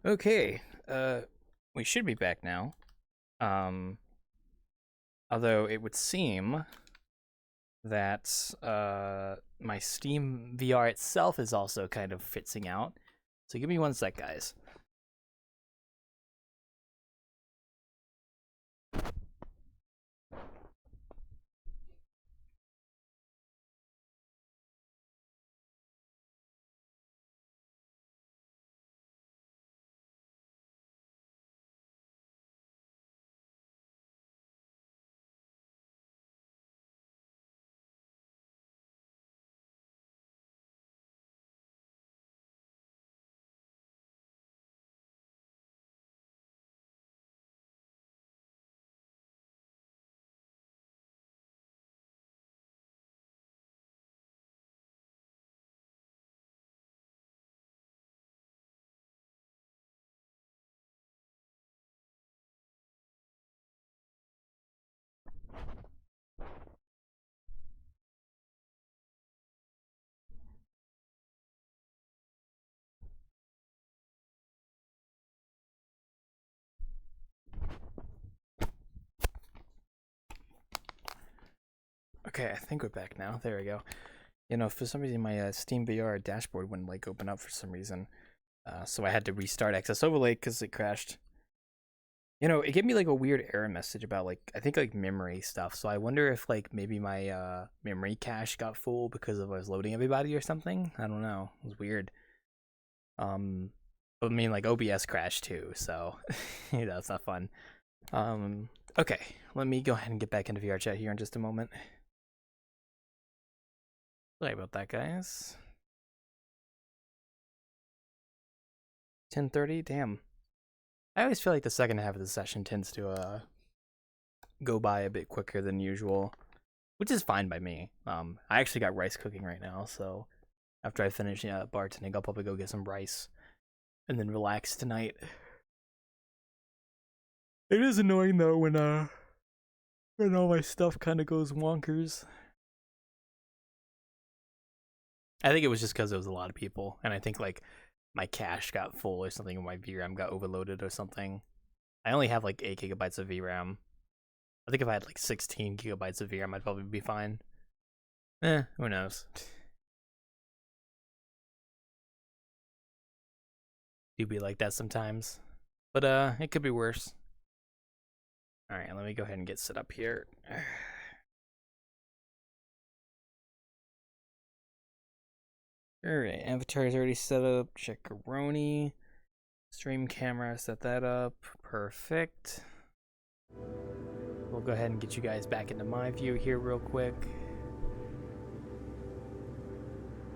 Okay, we should be back now. Um, Although it would seem that my Steam VR itself is also kind of fitzing out. So give me one sec, guys. Okay, I think we're back now. There we go. You know, for some reason my Steam VR dashboard wouldn't like open up for some reason. So I had to restart Access Overlay because it crashed. You know, it gave me like a weird error message about like I think like memory stuff. So I wonder if like maybe my memory cache got full because of I was loading everybody or something. I don't know. It was weird. Um but I mean like OBS crashed too, so you know, it's not fun. Okay, let me go ahead and get back into VRChat here in just a moment. Sorry about that, guys. 10:30, damn. I always feel like the second half of the session tends to go by a bit quicker than usual, which is fine by me. I actually got rice cooking right now, so after I finish bartending, I'll probably go get some rice and then relax tonight. It is annoying though when all my stuff kind of goes wonkers. I think it was just because there was a lot of people, and I think like my cache got full or something, or my VRAM got overloaded or something. I only have like 8 GB of VRAM. I think if I had like 16 GB of VRAM, I'd probably be fine. Who knows? Do be like that sometimes, but it could be worse. All right, let me go ahead and get set up here. All right, avatar is already set up. Checkaroni. Stream camera, set that up. Perfect. We'll go ahead and get you guys back into my view here real quick.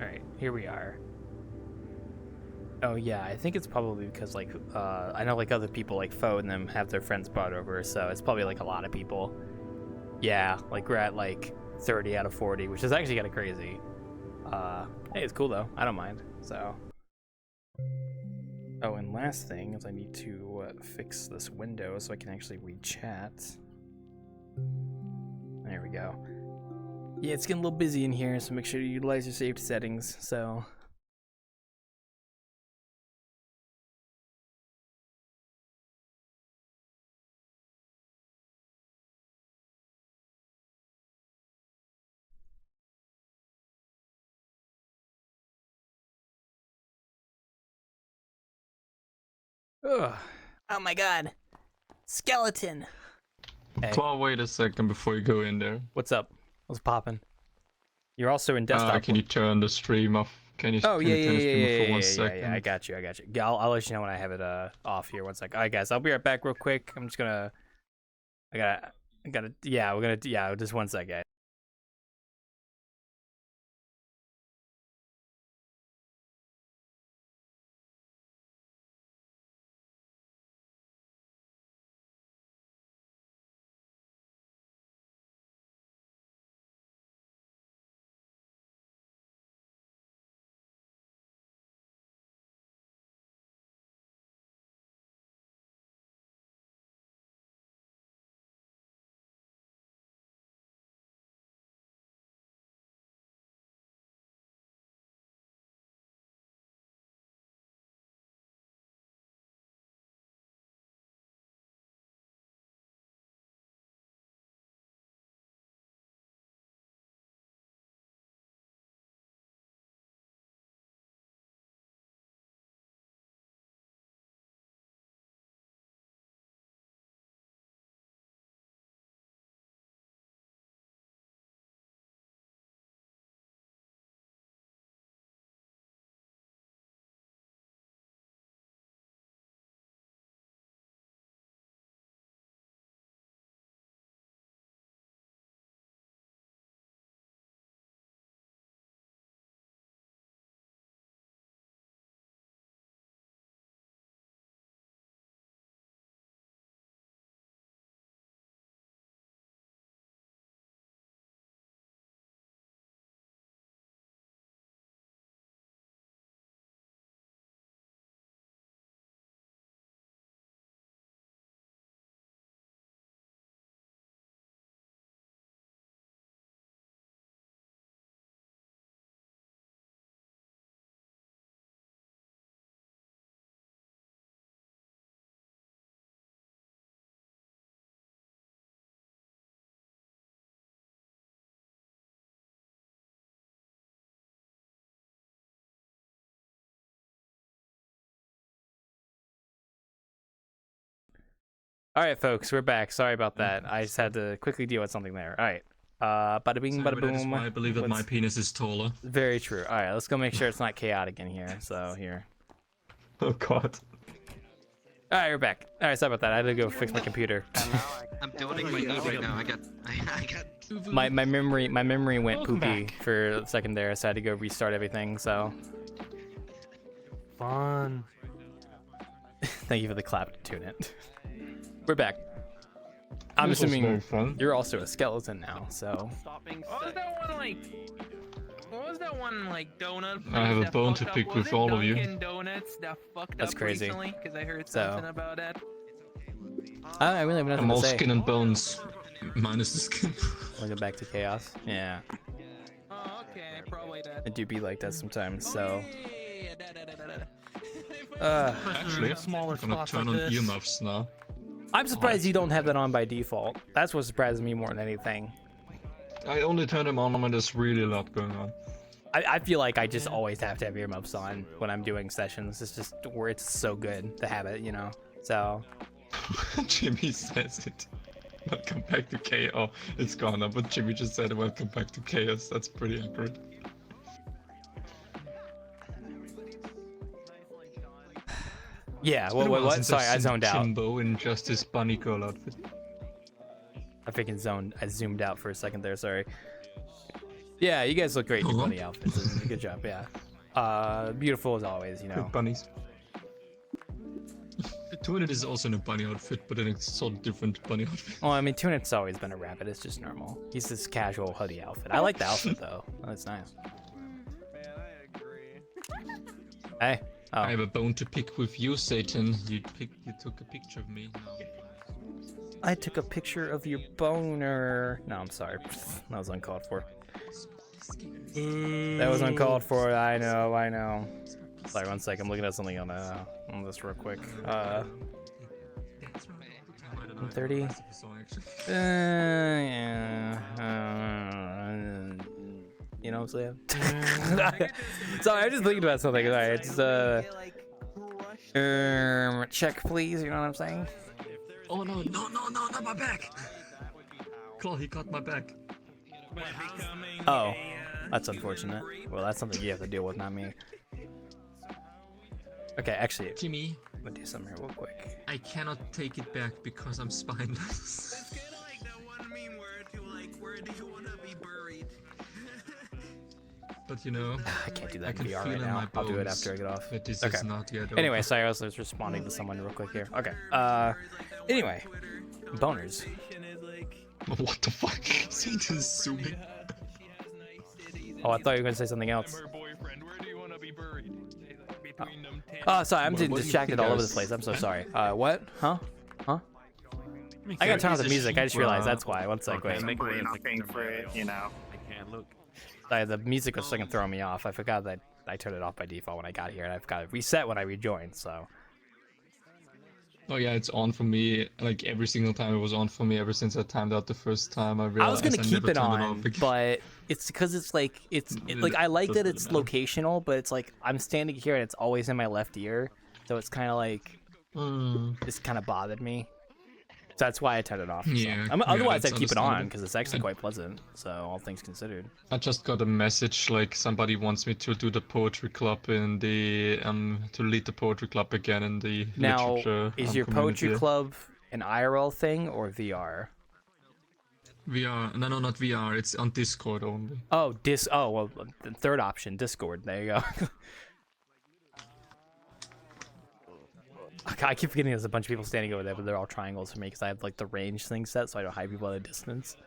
All right, here we are. Oh yeah, I think it's probably because like I know like other people like Fo and them have their friends brought over, so it's probably like a lot of people. Yeah, like we're at like 30 out of 40, which is actually kind of crazy. Hey, it's cool though. I don't mind. So. Oh, and last thing is I need to fix this window so I can actually read chat. There we go. Yeah, it's getting a little busy in here, so make sure you utilize your saved settings. So. Ugh. Oh my god. Skeleton. Hey. Well, wait a second before you go in there. What's up? What's poppin'? You're also in desktop. Can you turn the stream off? Can you Oh turn the stream off for yeah, 1 second? I got you. Yeah, I'll let you know when I have it off here. 1 sec. All right, guys, I'll be right back real quick. I'm just gonna. I gotta. Yeah, we're gonna. Yeah, just 1 sec, guys. All right, folks, we're back. Sorry about that. I just had to quickly deal with something there. All right. Bada bing, bada That is boom. why I believe that my Let's- penis is taller. Very true. All right, let's go make sure it's not chaotic in here. So here. Oh god. All right, we're back. All right, sorry about that. I had to go fix my computer. I'm building my knee right now. I got. My memory went poopy for a second there, so I had to go restart everything. So Fun. thank you for the clap to tune it. We're back. I'm This was very assuming fun. you're also a skeleton now, so Stopping. What was that one like? What was that one like donut? I have a place that bone to fucked pick up? with Was it all of you. Dunkin' Donuts that fucked That's up crazy. recently? Because I heard So- something about that. I really have nothing I'm to all say. skin and bones. Minus the skin. We'll go back to chaos. Yeah, Oh, okay, probably that. it do be like that sometimes. So, Yeah, da. Actually, Smaller I'm gonna spots turn like on this. earmuffs now. I'm surprised you don't have that on by default. That's what surprises me more than anything. I only turn them on when there's really a lot going on. I feel like I just always have to have earmuffs on when I'm doing sessions. It's just where it's so good to have it, you know. So Jimmy says it. Welcome back to chaos. Oh, it's gone now, but Jimmy just said welcome back to chaos. That's pretty accurate. yeah, It's been a while what? since Sorry, I've I seen zoned out. Jimbo in just his bunny girl outfit. I zoomed out for a second there. Sorry. Yeah, you guys look great in your bunny outfits. Good job. Yeah. Beautiful as always. You know. Bunnies. Tunit is also in a bunny outfit, but in a sort of different bunny outfit. Well, I mean, Tunit's always been a rabbit. It's just normal. He's this casual hoodie outfit. I like the outfit though. That's nice. Man, I agree. Hey. Oh. I have a bone to pick with you, Satan. You took a picture of me. No. I took a picture of your boner. No, I'm sorry. That was uncalled for. That was uncalled for. I know. Sorry, one sec. I'm looking at something on this real quick. 30. Yeah. You know what I'm saying? Sorry, I'm just thinking about something. Alright, it's check please. You know what I'm saying? Oh no, not my back! Claw, he got my back. Oh, that's unfortunate. Well, that's something you have to deal with, not me. Okay, actually, Jimmy, I'm gonna do something here real quick. I cannot take it back because I'm spineless. It's kind of like that one meme where it's like, where do you want to be buried? But you know, I can't do I that in can VR feel right in now. my I'll do it bones after I get off. that this Okay. is not yet over. Anyway, sorry, I was responding to someone real quick here. Okay. Anyway, boners. What the fuck? Satan's zooming. Oh, I thought you were gonna say something else. Boyfriend, where do you want to be buried? Between them tits. Oh, sorry, I'm What do you distracted think all I over was- the place. I'm so sorry. What? Huh? I gotta turn off the music. I just realized that's why. One sec, wait. Paying for it, you know. I can't look. Sorry, the music was fucking throwing me off. I forgot that I turned it off by default when I got here, and I've got it reset when I rejoined. So Oh yeah, it's on for me. Like every single time it was on for me ever since I timed out the first time. I I realized was gonna keep never it turned on, off again. but it's because it's like like I like that doesn't it's matter. locational, but it's like I'm standing here and it's always in my left ear, so it's kind of like this kind of bothered me. So that's why I turned it off. So. Yeah, Otherwise, that's I'd keep it on understandable. because it's actually quite pleasant. So all things considered. I just got a message like somebody wants me to do the poetry club in the to lead the poetry club again in the Now, literature. is your poetry community. club an IRL thing or VR? VR? No, not VR. It's on Discord only. Oh, Oh, well, the third option, Discord. There you go. Okay, I keep forgetting there's a bunch of people standing over there, but they're all triangles for me because I have like the range thing set, so I don't hide people at a distance.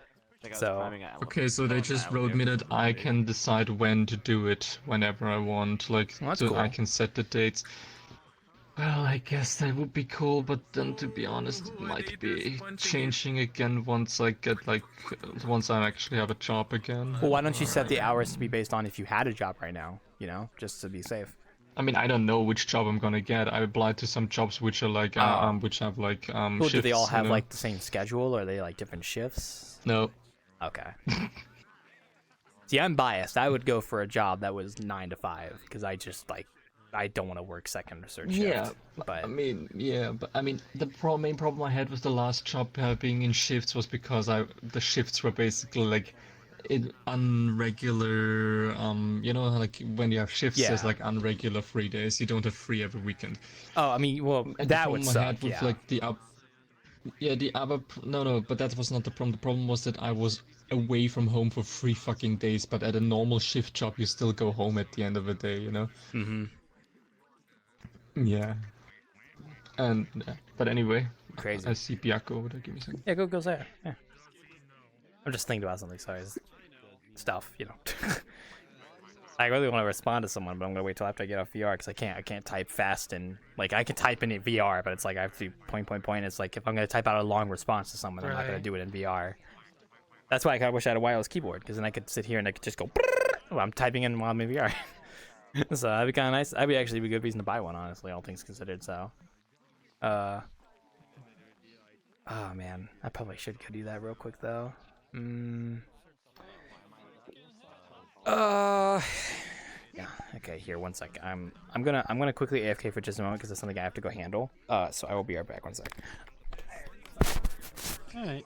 So Okay, so they just wrote me that I can decide when to do it whenever I want. Like, Well, that's so I cool. can set the dates. Well, I guess that would be cool, but then to be honest, it might be changing again once I get like, once I actually have a job again. well, why don't you set the hours to be based on if you had a job right now? You know, just to be safe. I mean, I don't know which job I'm gonna get. I applied to some jobs which are like, which have like, Well, do they all shifts, you have know? like the same schedule, or are they like different shifts? No. Okay. See, I'm biased. I would go for a job that was 9 to 5 because I just like I don't want to work second or third Yeah, shift. But I mean, the main problem I had with the last job being in shifts was because the shifts were basically like in unregular, like when you have shifts, there's yeah. like unregular free days. You don't have free every weekend. Oh, I mean, well, And the that would problem I had suck. with Yeah. like the other, no, but that was not the problem. The problem was that I was away from home for 3 fucking days, but at a normal shift job, you still go home at the end of the day, you know? Mm-hmm. Yeah. And, but anyway, Crazy. I see Biako over there. Give me a second. Yeah, go there. Yeah. I'm just thinking about something. Sorry, stuff. I really want to respond to someone, but I'm gonna wait till after I get off VR because I can't type fast and like I can type in VR, but it's like I have to do point. It's like if I'm gonna type out a long response to someone, I'm not gonna do it in VR. That's why I kind of wish I had a wireless keyboard because then I could sit here and I could just go. Well, I'm typing in while I'm in VR. So that'd be kind of nice. That'd be actually be a good reason to buy one, honestly, all things considered. So, oh man, I probably should go do that real quick though. Yeah. Okay. Here, 1 sec. I'm gonna quickly AFK for just a moment because it's something I have to go handle. So I will be right back. 1 sec. All right.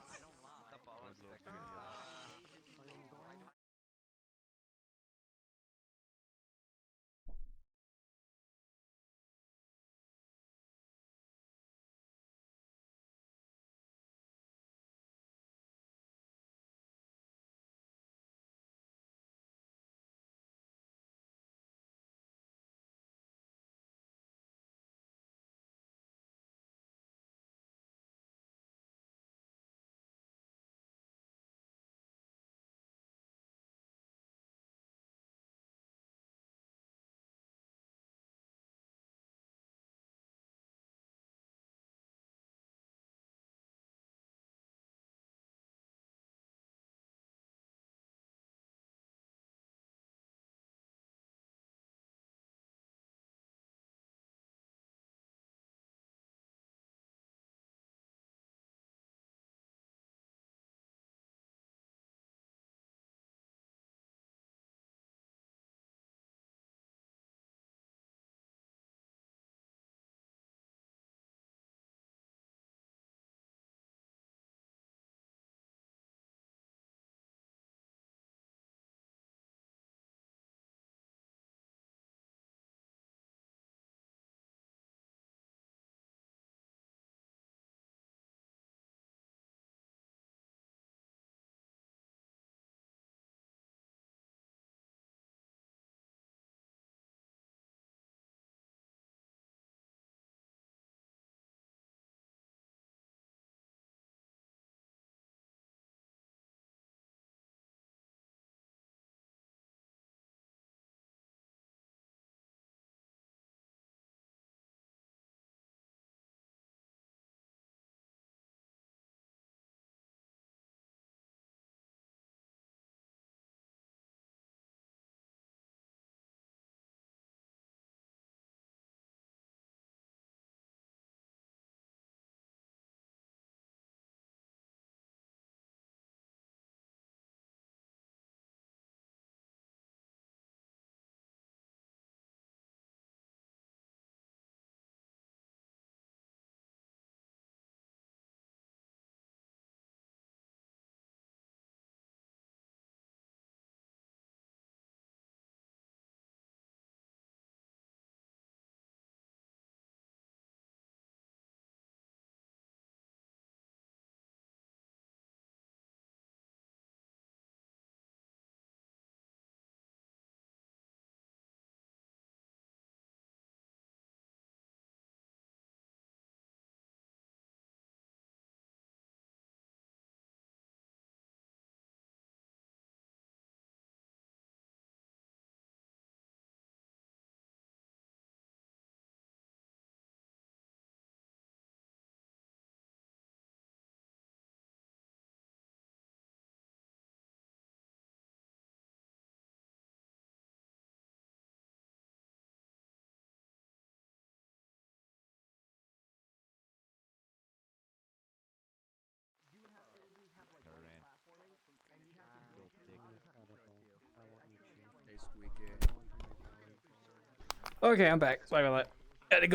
Okay, I'm back. Sorry about that. Had to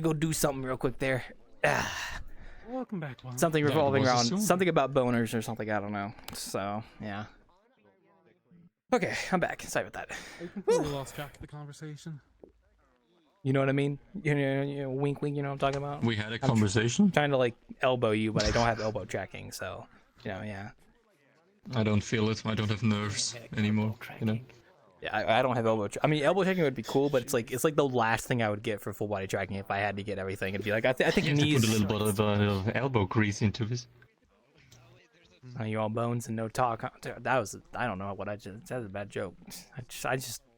go do something real quick there. Welcome back, Juan. Something That revolving was around assumed. something about boners or something. I don't know. So yeah. Okay, I'm back. Sorry about that. I completely lost track of the conversation. You know what I mean? You know, wink, wink. You know what I'm talking about? We had a conversation. Trying to like elbow you, but I don't have elbow tracking. So, yeah. I don't feel it. I don't have nerves anymore. You know. Yeah, I don't have elbow. I mean, elbow tracking would be cool, but it's like the last thing I would get for full body tracking if I had to get everything. It'd be like I think You have to knees. put a little bit of elbow grease into this. You all bones and no talk. Huh? Dude, that was I don't know what I just. That was a bad joke.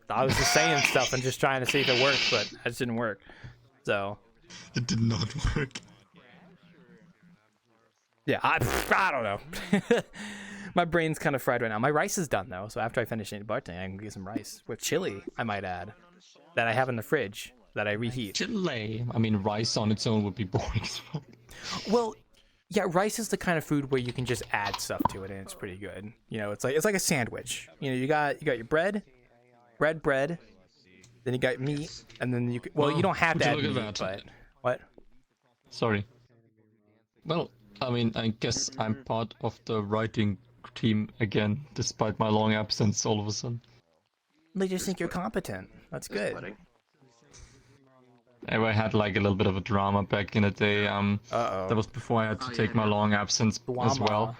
I was just saying stuff and just trying to see if it worked, but it just didn't work. So It did not work. yeah, I don't know. My brain's kind of fried right now. My rice is done though, so after I finish eating Bartending, I can get some rice with chili. I might add that I have in the fridge that I reheat. Chile. I mean, rice on its own would be boring as fuck. Well, yeah, rice is the kind of food where you can just add stuff to it and it's pretty good. You know, it's like a sandwich. You know, you got your bread, then you got meat, and then you Well, you don't have would to you add look meat, at but that? what? Sorry. Well, I mean, I guess I'm part of the writing team again, despite my long absence all of a sudden. They just think you're competent. That's good. I had like a little bit of a drama back in the day. Uh-oh. That was before I had to take my long absence as well.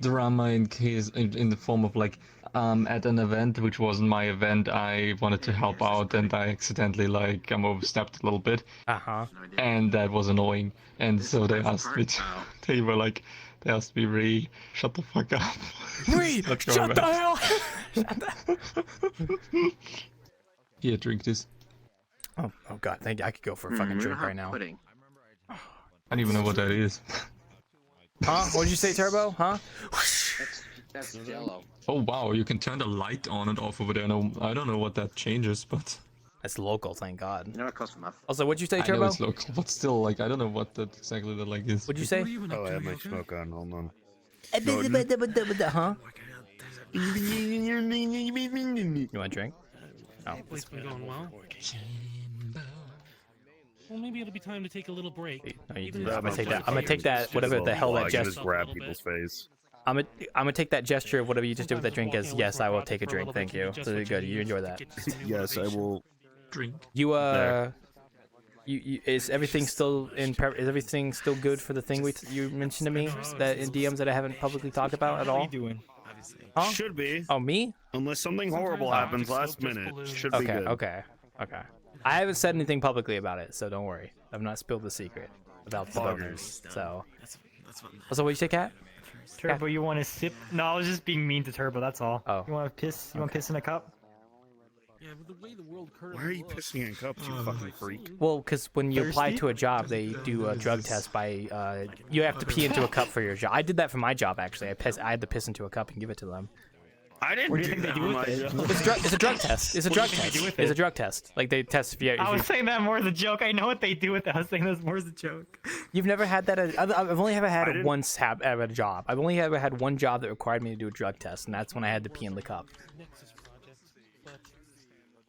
Drama in the form of like at an event which wasn't my event, I wanted to help out and I accidentally like overstepped a little bit, and that was annoying. And so they asked me to, they asked me, Ree, shut the fuck up. Ree, shut the hell! Here, drink this. Oh god, thank you. I could go for a fucking drink right now. I don't even know what that is. Huh? What did you say, Turbo? Huh? That's Jello. Oh wow, you can turn the light on and off over there. No, I don't know what that changes, but That's local, thank God. You know, it costs enough. Also, what'd you say, I know Turbo? it's local, but still, like, I don't know what that exactly that like is. What'd you say? Oh, I have my smoke on. Hold on. Huh? You want a drink? Oh. It's been going well. Well, maybe it'll be time to take a little break. No, you Even do. if I'm gonna it's take not that. I'm gonna like take that. Whatever the hell that I gesture. just grab people's face. I'm gonna take that gesture of whatever you just did with that drink as Sometimes yes, I will walking take a away from a drink. project Thank you. can be just So what good. need You enjoy to that. get to new Yes, I motivation. will. Drink. You There. you is everything still is everything still good for the thing you mentioned to me that in DMs that I haven't publicly talked about at all? doing? Huh? Should be. Oh, me? Unless something horrible Sometimes happens optics last still just minute. balloons. Should be Okay, good. okay. I haven't said anything publicly about it, so don't worry. I've not spilled the secret about the boners. So, also, what'd you say, Cat? Turbo, you want to sip? No, I was just being mean to Turbo. That's all. Oh. You want to piss? You want to piss in a cup? Yeah, with the way the world currently Why are you looks, pissing in cups, you fucking freak? Well, because when you apply Thirsty? to a job, they do a drug test by you have to pee into a cup for your job. I did that for my job actually. I had to piss into a cup and give it to them. I didn't What do you do think they that do on with my it? job. It's a drug test. It's a drug do you think they test. do with It's a it? drug test. Like they test if you. I was saying that more as a joke. I know what they do with it. I was saying that's more as a joke. You've never had that. I've only ever had I it didn't- once at a job. I've only ever had one job that required me to do a drug test, and that's when I had to pee in the cup. Nexus projects, but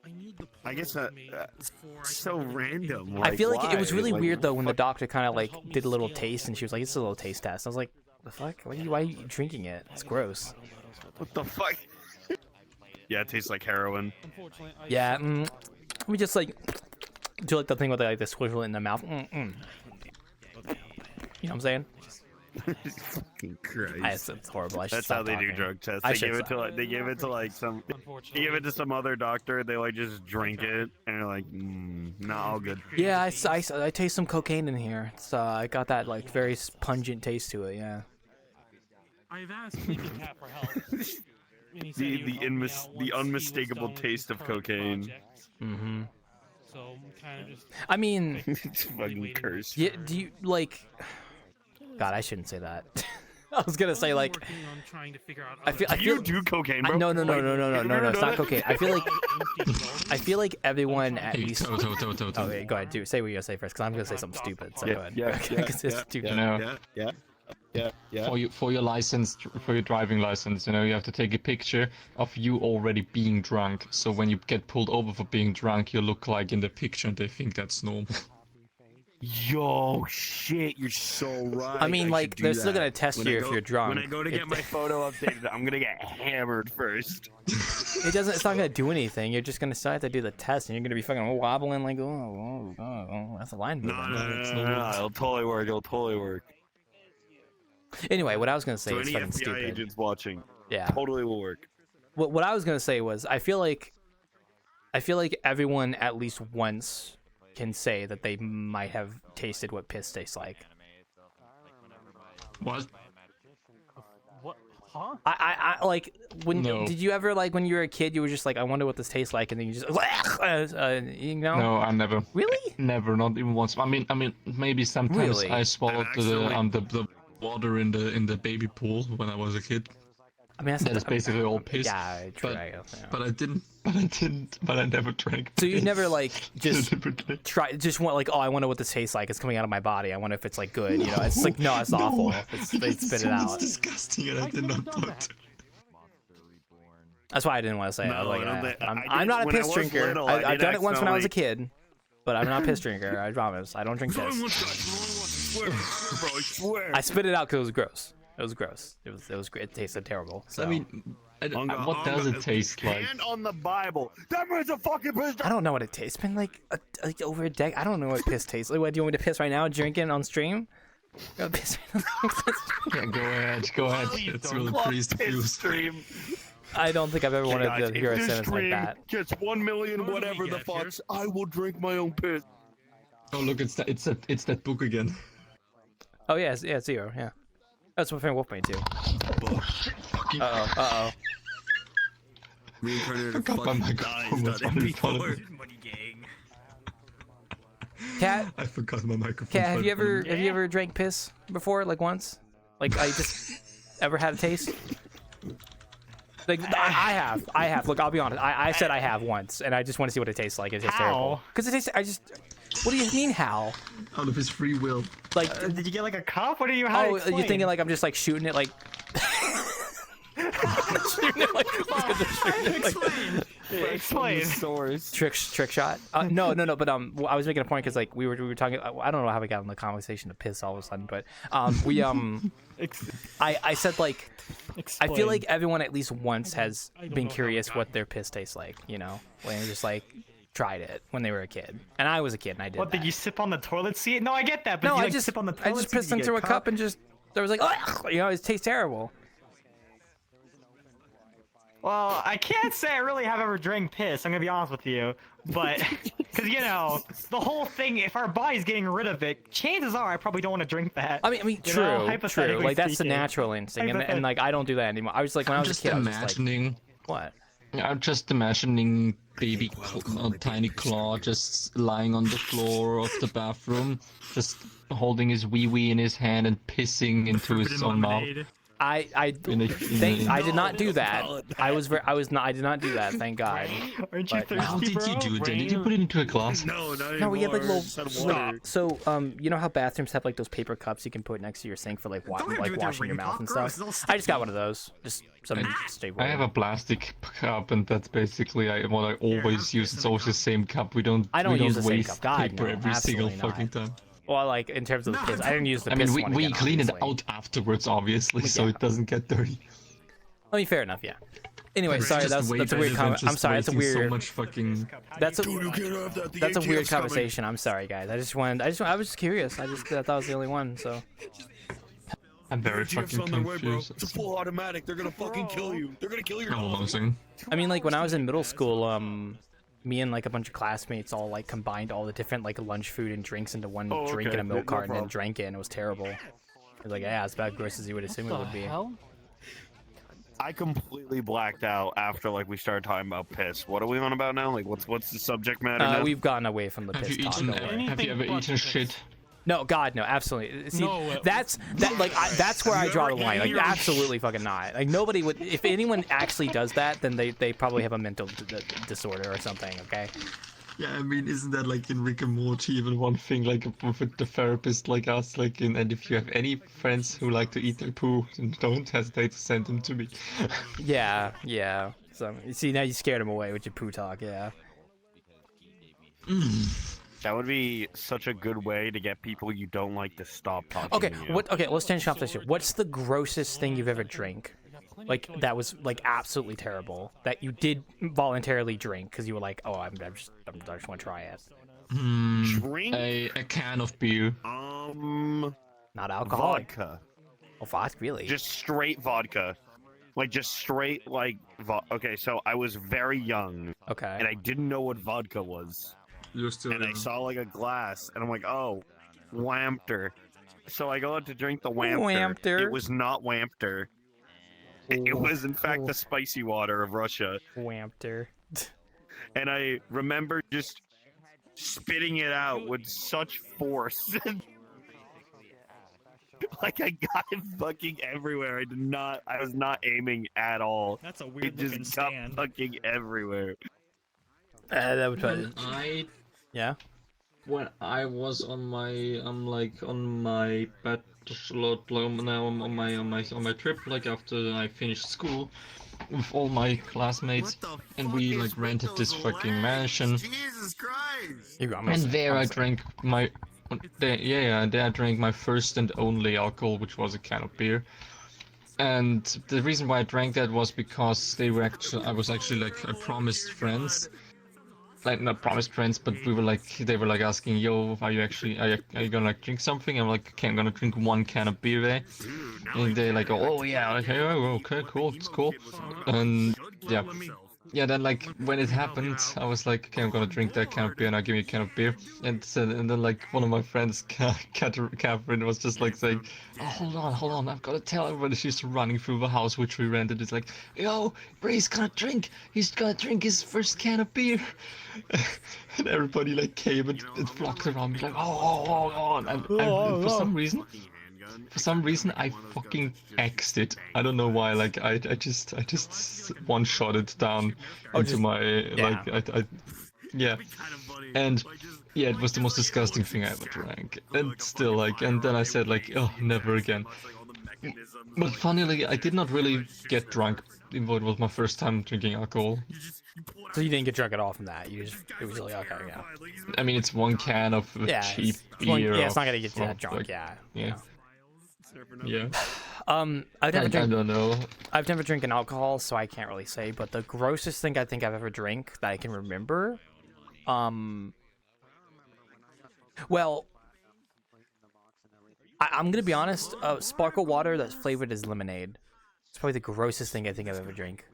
I knew the I guess plan that was made that's before I so started working. random. I feel like it was why? really Like, weird though when the fuck- doctor kind of like did a little taste, and she was like, "It's a little taste test." I was like, "The fuck? Why are you drinking it? It's gross." What the fuck? Yeah, it tastes like heroin. Unfortunately, I Yeah, we just like do like the thing with like the swivel in the mouth. You know what I'm saying? Fucking Christ. It's horrible. I should That's stop how they do talking. drug tests. I They should give it stop. to like they give it to like some they unfortunately give it to some other doctor. They like just drink it and they're like, nah, all good. Yeah, I taste some cocaine in here. It's I got that like very pungent taste to it. Yeah. I've asked Sleepy Cat for help. And he said he would The help me inmis- out the once he was unmistakable done with taste his of current cocaine. project. Mm-hmm. So I'm kind of just I mean, It's fucking cursed. yeah. Do you like? God, I shouldn't say that. I was gonna say like. working on trying to figure out I feel. I Do you feel. do cocaine, bro? No, Like, it's not cocaine. I feel like. I I feel like everyone at Hey, least. toe. Okay, go ahead. Say what you're gonna say first, because I'm gonna say something stupid. So Yeah, go ahead. yeah, Because it's stupid. No. yeah. Yeah. For your license, for your driving license, you know, you have to take a picture of you already being drunk. So when you get pulled over for being drunk, you look like in the picture, and they think that's normal. Yo, shit, you're so right. I mean, should like, do they're still that. gonna test When you I if go- you're drunk. When I go to get my photo updated, I'm gonna get hammered first. It doesn't. It's not gonna do anything. You're just gonna still have to do the test, and you're gonna be fucking wobbling like, that's a line moving. No, it'll totally work. It'll totally work. Anyway, what I was gonna say So is any fucking FBI stupid. agents watching, Yeah. totally will work. What I was gonna say was, I feel like everyone at least once can say that they might have tasted what piss tastes like. What? What? Huh? I like when No. did you ever like when you were a kid you were just like I wonder what this tastes like and then you just you know No, I never. really Never, not even once. I mean, maybe sometimes Really? I swallowed Actually- the water in the baby pool when I was a kid. I mean That is basically all piss. yeah true, but- I guess, yeah. But I never drank. So you piss never like just deliberately. try just want like oh I wonder what this tastes like it's coming out of my body I wonder if it's like good you know it's like no it's awful they spit it out disgusting, and I did not want to. that's why I didn't want to say it I was No, like I don't think- I I'm did- not a when I piss was drinker little, I I've did done it once when I was a accidentally- kid but I'm not a piss drinker I promise I don't drink There's only piss one shot, there's only one. I swear, bro, I swear. I spit it out because it was gross. It was gross. It was great. It tasted terrible. So. I mean, what does it taste like? Hand on the Bible. That man's a fucking piss. I don't know what it tastes. It's been like over a decade. I don't know what piss tastes like. What do you want me to piss right now? Drinking on stream? Go piss right now. Yeah, go ahead, go ahead. It's really priest abuse. Stream. I don't think I've ever wanted Guys, to hear if a this sentence like stream that. gets 1 million, How did we whatever the get here? fucks, I will drink my own piss. Oh look, it's that book again. Oh yeah, it's zero. Yeah, that's my friend Wolfman too. Uh oh. Reincarnated Forgot my fucking microphone was dies. on in front of me. Money gang. Cat, I forgot my microphone. Cat, have you was ever drank piss before? Like once? Like I just ever had a taste? Like I have. Look, I'll be honest. I said I have once, and I just want to see what it tastes like. It's just terrible. How? Because it tastes. I just. What do you mean how? out of his free will. Like Did you get like a cup? What do you? How oh, you're thinking like I'm just like shooting it like. Shooting it like. Explain. Trick shot. No. But I was making a point because like we were talking. I don't know how we got in the conversation of piss all of a sudden, but we I said like I feel like everyone at least once has I don't been know how curious it what got their piss tastes like. You know, when they just like tried it when they were a kid, and I was a kid and I did. What that. did you sip on the toilet seat? No, I get that, but No, did you, I like, just sip on the I toilet just seat? pissed Did you into a get cup and just there was like you know it tastes terrible. Well, I can't say I really have ever drank piss. I'm gonna be honest with you, but because you know the whole thing. If our body's getting rid of it, chances are I probably don't want to drink that. I mean, You true, know, true. hypothetically Like that's the speaking. natural instinct, and like I don't do that anymore. I was like when I I'm was a just kid, I was just like, imagining. what? I'm just imagining baby tiny Claw just lying on the floor of the bathroom, just holding his wee wee in his hand and pissing into his Forbidden own mouth. lemonade. I did not do that. I did not do that. Thank God. Aren't you But thirsty, How did bro? you do it? Did you put it into a glass? No, not anymore. No, we had like little. Just had water. So you know how bathrooms have like those paper cups you can put next to your sink for like Don't have to do like with your washing your ring mouth pop, and gross, stuff. it's all I just got one of those. Just some straight I have a plastic cup, and that's basically what I always use. It's always the same cup. We don't. I don't we use the same waste cup. God, paper no, every single absolutely not. fucking time. Well, like in terms of the piss, I didn't use the I piss mean, one we again, clean it obviously. out afterwards, obviously, so yeah. it doesn't get dirty. I mean, fair enough, yeah. Anyway, sorry, Just that's way a better weird. than just I'm sorry, that's a wasting weird. So much fucking. That's a Dude, you can't have that. The that's a weird ATF's coming. conversation. I'm sorry, guys. I was just curious. I thought I was the only one. So I'm very ATF's fucking on their way, bro. confused. It's a full automatic. They're gonna fucking kill you. They're gonna kill your Hold on a mom. second. I mean, like when I was in middle school, me and like a bunch of classmates all like combined all the different like lunch food and drinks into one Oh, drink okay. in a milk No carton and problem. drank it, and it was terrible. It was like, yeah, it's about gross as you would assume it would be. I completely blacked out after like we started talking about piss. What are we on about now? Like, what's the subject matter now? We've gotten away from the Have piss you talk. eaten? Don't worry. Have you ever Anything but eaten piss. shit? No, God, no, absolutely. See, No, that's where I draw the line. Like, absolutely fucking not. Like, nobody would. If anyone actually does that, then they probably have a mental disorder or something. Okay. Yeah, I mean, isn't that like in Rick and Morty even one thing like with the therapist like us, like in, and if you have any friends who like to eat their poo, then don't hesitate to send them to me. Yeah, yeah. So you see, now you scared him away with your poo talk. Yeah. That would be such a good way to get people you don't like to stop talking Okay. to you. What? Okay. Let's change the conversation. What's the grossest thing you've ever drank? Like that was like absolutely terrible that you did voluntarily drink because you were like, oh, I just want to try it. Drink? A can of beer. Not alcoholic. Vodka. Oh, vodka, really? Just straight vodka. Like, just straight, like, okay, so I was very young, Okay. and I didn't know what vodka was. You're still And I saw, like, a glass, and I'm like, oh, Wampter. So I go out to drink the Wampter. Wampter. It was not Wampter. It was, in fact, the spicy water of Russia. Wampter. And I remember just spitting it out with such force. Like, I got it fucking everywhere. I was not aiming at all. That's a It weird looking just got stand. fucking everywhere. That would When I Yeah. when I was on my on my bachelor now on my trip, like after I finished school with all my classmates, and we like rented this fucking mansion. Jesus Christ! You go. And there I drank my there I drank my first and only alcohol, which was a can of beer. And the reason why I drank that was because I was actually like I promised friends, like not promised friends, but they were like asking, yo, are you gonna like drink something? I'm like, okay, I'm gonna drink one can of beer there. And they're like, oh yeah, okay, cool, it's cool. And yeah, then like when it happened, I was like, okay, I'm gonna drink that can of beer, now give me a can of beer. And then like one of my friends, Catherine, was just like saying, oh, hold on, I've gotta tell everybody. She's running through the house which we rented. It's like, yo, Ray's gonna drink. He's gonna drink his first can of beer. And everybody like came and flocked around me like, oh, and for some reason I fucking X'd it. I don't know why. Like I just one shot it down into my yeah. And yeah, it was the most disgusting thing I ever drank. And still like, and then I said like, oh, never again. But funnily, I did not really get drunk. It was my first time drinking alcohol. So you didn't get drunk at all from that. It was like, okay, yeah. I mean, it's one can of cheap beer. Yeah, it's not gonna get you that drunk. Like, Yeah. Yeah. I've never I drank. don't know. I've never drinking alcohol, so I can't really say. But the grossest thing I think I've ever drank that I can remember, well, I'm gonna be honest. Sparkle water that's flavored as lemonade. It's probably the grossest thing I think I've ever drank.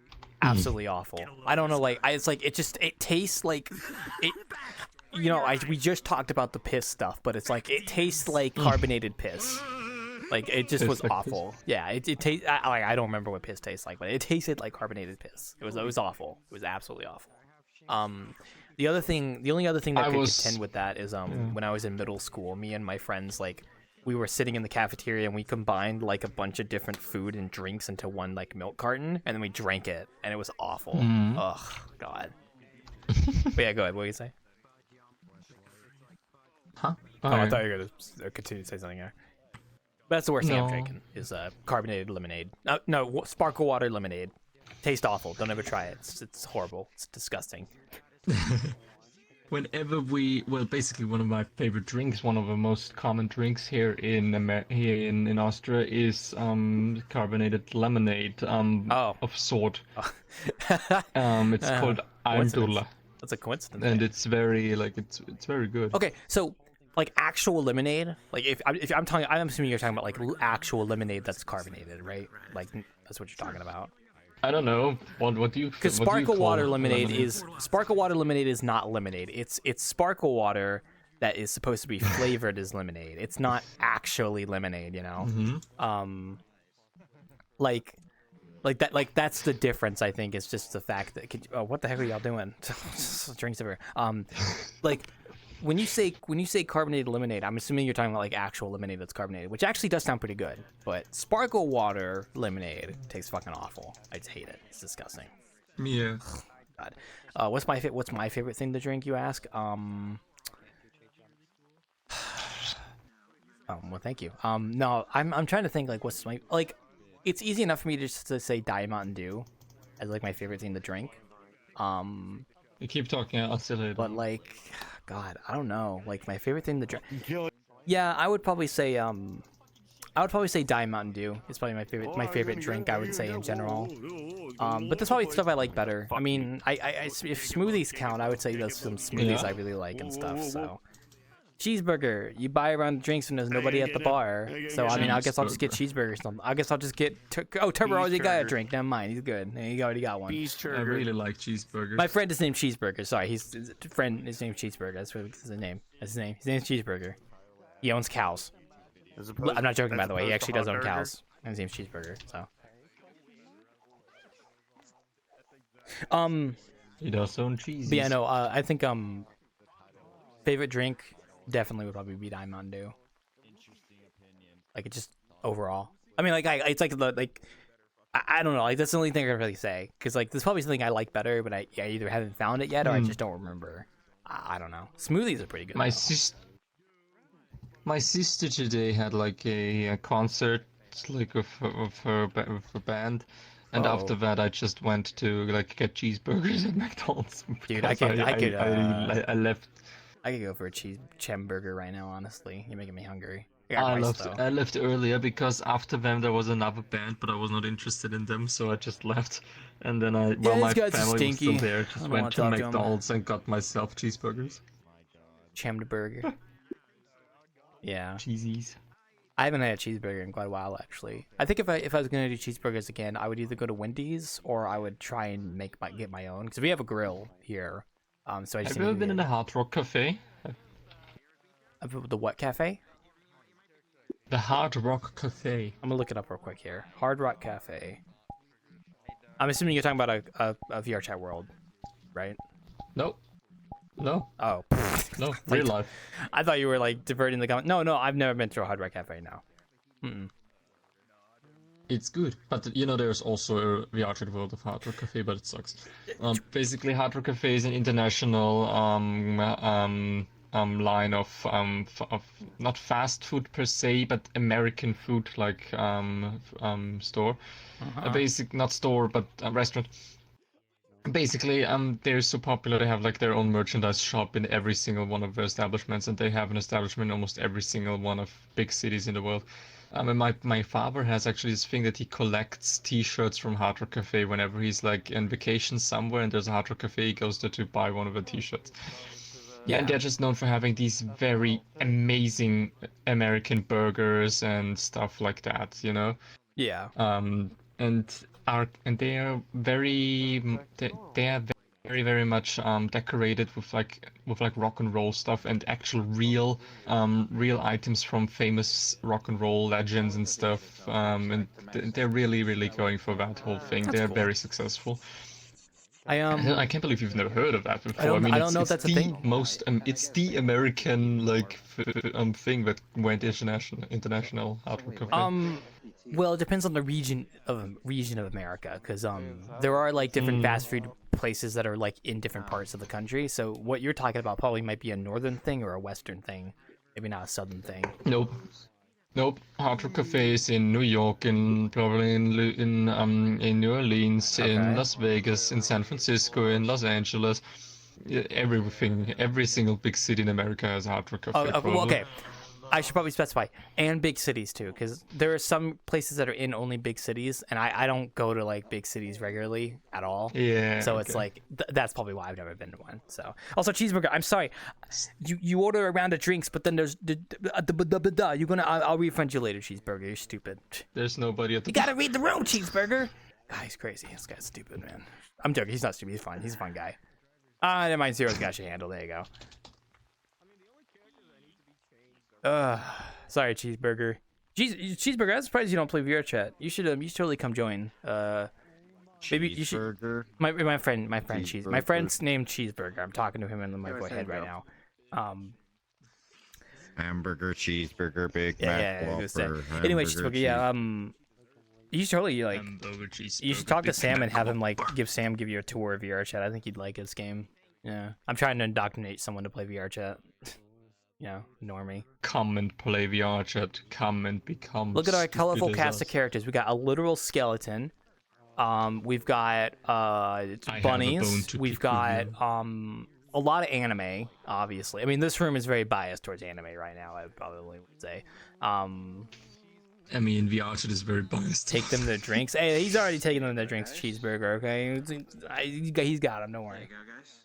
Absolutely awful. I don't know, like it's like it tastes like it. You know, we just talked about the piss stuff, but it's like it tastes like carbonated piss. Like it just was awful. Yeah, it tastes. I don't remember what piss tastes like, but it tasted like carbonated piss. It was awful. It was absolutely awful. The only other thing that could contend with that is when I was in middle school, me and my friends like we were sitting in the cafeteria and we combined like a bunch of different food and drinks into one like milk carton, and then we drank it, and it was awful. Ugh, God. But yeah, go ahead. What were you say? Huh? Oh, I thought you were gonna continue to say something there. But that's the worst thing I'm drinking is carbonated lemonade. No, sparkle water lemonade. Tastes awful. Don't ever try it. It's horrible. It's disgusting. Whenever basically one of my favorite drinks, one of the most common drinks here in Austria is carbonated lemonade of sort. It's called Almdudler. That's a coincidence. And it's very like it's very good. Okay, so like actual lemonade, like if I'm talking, I'm assuming you're talking about like actual lemonade that's carbonated, right? Like that's what you're talking about. I don't know. What do you? Because sparkle water lemonade is not lemonade. It's sparkle water that is supposed to be flavored as lemonade. It's not actually lemonade, you know. Like that. Like that's the difference. I think it's just the fact that. What the heck are y'all doing? Drinks over. Like. When you say carbonated lemonade, I'm assuming you're talking about like actual lemonade that's carbonated, which actually does sound pretty good. But sparkle water lemonade tastes fucking awful. I just hate it. It's disgusting. Yeah. God. What's my favorite thing to drink? You ask. Well, thank you. No, I'm trying to think like what's my like. It's easy enough for me just to say Diet Mountain Dew as like my favorite thing to drink. You keep talking, I'll still hear But like, God, I don't know. Like my favorite thing to drink. Yeah, I would probably say Diet Mountain Dew. It's probably my favorite drink. I would say in general. But there's probably stuff I like better. I mean, if smoothies count, I would say there's some smoothies I really like and stuff. So. Cheeseburger. You buy around drinks when there's nobody at the bar. So I mean, I guess I'll just get cheeseburgers. I guess I'll just get. Trevor already got a drink. Never mind. He's good. He already got one. I really like cheeseburgers. My friend is named Cheeseburger. Sorry, his friend is named Cheeseburger. That's what his name. That's his name. His name's Cheeseburger. He owns cows. I'm not joking, by the way. He actually does own cows. And his name's Cheeseburger. So. He does own cheese. But yeah, no. I think favorite drink. Definitely would probably be Diamond Mountain Dew. Like, it just overall. I mean, like, it's like I don't know. Like, that's the only thing I can really say. Because, like, there's probably something I like better, but I either haven't found it yet or I just don't remember. I don't know. Smoothies are pretty good. My sister today had, like, a concert, like, of her band. And after that, I just went to, like, get cheeseburgers at McDonald's. Dude, I left. I could go for a cheeseburger right now, honestly. You're making me hungry. I left earlier because after them there was another band, but I was not interested in them, so I just left. And then while my family was still there, just went to McDonald's and got myself cheeseburgers. Cheeseburger. Yeah. Cheesies. I haven't had a cheeseburger in quite a while, actually. I think if I was gonna do cheeseburgers again, I would either go to Wendy's or I would try and get my own because we have a grill here. So have you ever been in a Hard Rock Cafe? The what cafe? The Hard Rock Cafe. I'm gonna look it up real quick here. Hard Rock Cafe. I'm assuming you're talking about a VRChat world, right? Nope. No. Oh. No, real life. I thought you were like diverting the comment. No, I've never been to a Hard Rock Cafe now. It's good, but you know there's also a VRChat world of Hard Rock Cafe, but it sucks. Basically, Hard Rock Cafe is an international line of not fast food per se, but American food like store, a basic not store but a restaurant. Basically, they're so popular they have like their own merchandise shop in every single one of their establishments, and they have an establishment in almost every single one of big cities in the world. And my father has actually this thing that he collects T-shirts from Hard Rock Cafe whenever he's like on vacation somewhere and there's a Hard Rock Cafe, he goes there to buy one of the T-shirts. Yeah, and they're just known for having these very amazing American burgers and stuff like that, you know. Yeah. And they are very very much decorated with like rock and roll stuff and actual real items from famous rock and roll legends and stuff. And they're really going for that whole thing. They're cool. Very successful. I can't believe you've never heard of that before. I don't know if that's a thing. It's the American like thing that went international Hard Rock Cafe. Well, it depends on the region of America, because there are like different fast food places that are like in different parts of the country. So what you're talking about probably might be a northern thing or a western thing, maybe not a southern thing. Nope. Hard Rock Cafe is in New York, and probably in New Orleans, in Las Vegas, in San Francisco, in Los Angeles. Every single big city in America has a Hard Rock Cafe. Well, okay. I should probably specify, and big cities too, because there are some places that are in only big cities, and I don't go to like big cities regularly at all. Yeah. So it's like that's probably why I've never been to one. So also cheeseburger. I'm sorry, you order a round of drinks, but then there's you're gonna I'll refund you later, cheeseburger. You're stupid. There's nobody at the. You gotta read the room, cheeseburger. God, he's crazy. This guy's stupid, man. I'm joking. He's not stupid. He's fun. He's a fun guy. Never mind. Zero's got your handle. There you go. Sorry, cheeseburger. Cheeseburger. I'm surprised you don't play VRChat. You should totally come join. Maybe you should. My friend Cheese. My friend's named Cheeseburger. I'm talking to him in my head right now. Hamburger, cheeseburger, Big Mac, Whopper. Anyway, cheeseburger. You should totally like. Hamburger cheese. You should talk to Sam and have him like give you a tour of VRChat. I think he'd like this game. Yeah, I'm trying to indoctrinate someone to play VRChat. Yeah, normie. Come and play VRChat. Come and become. Look at our stupid colorful as cast us. of characters. We got a literal skeleton. We've got have a bone bunnies. to We've pick with got you. a lot of anime. Obviously, I mean this room is very biased towards anime right now. I probably would say. I mean, VRChat is very biased. Take them their drinks. Hey, he's already taking them their drinks. Cheeseburger, okay? He's got them. Don't There worry. you go, guys.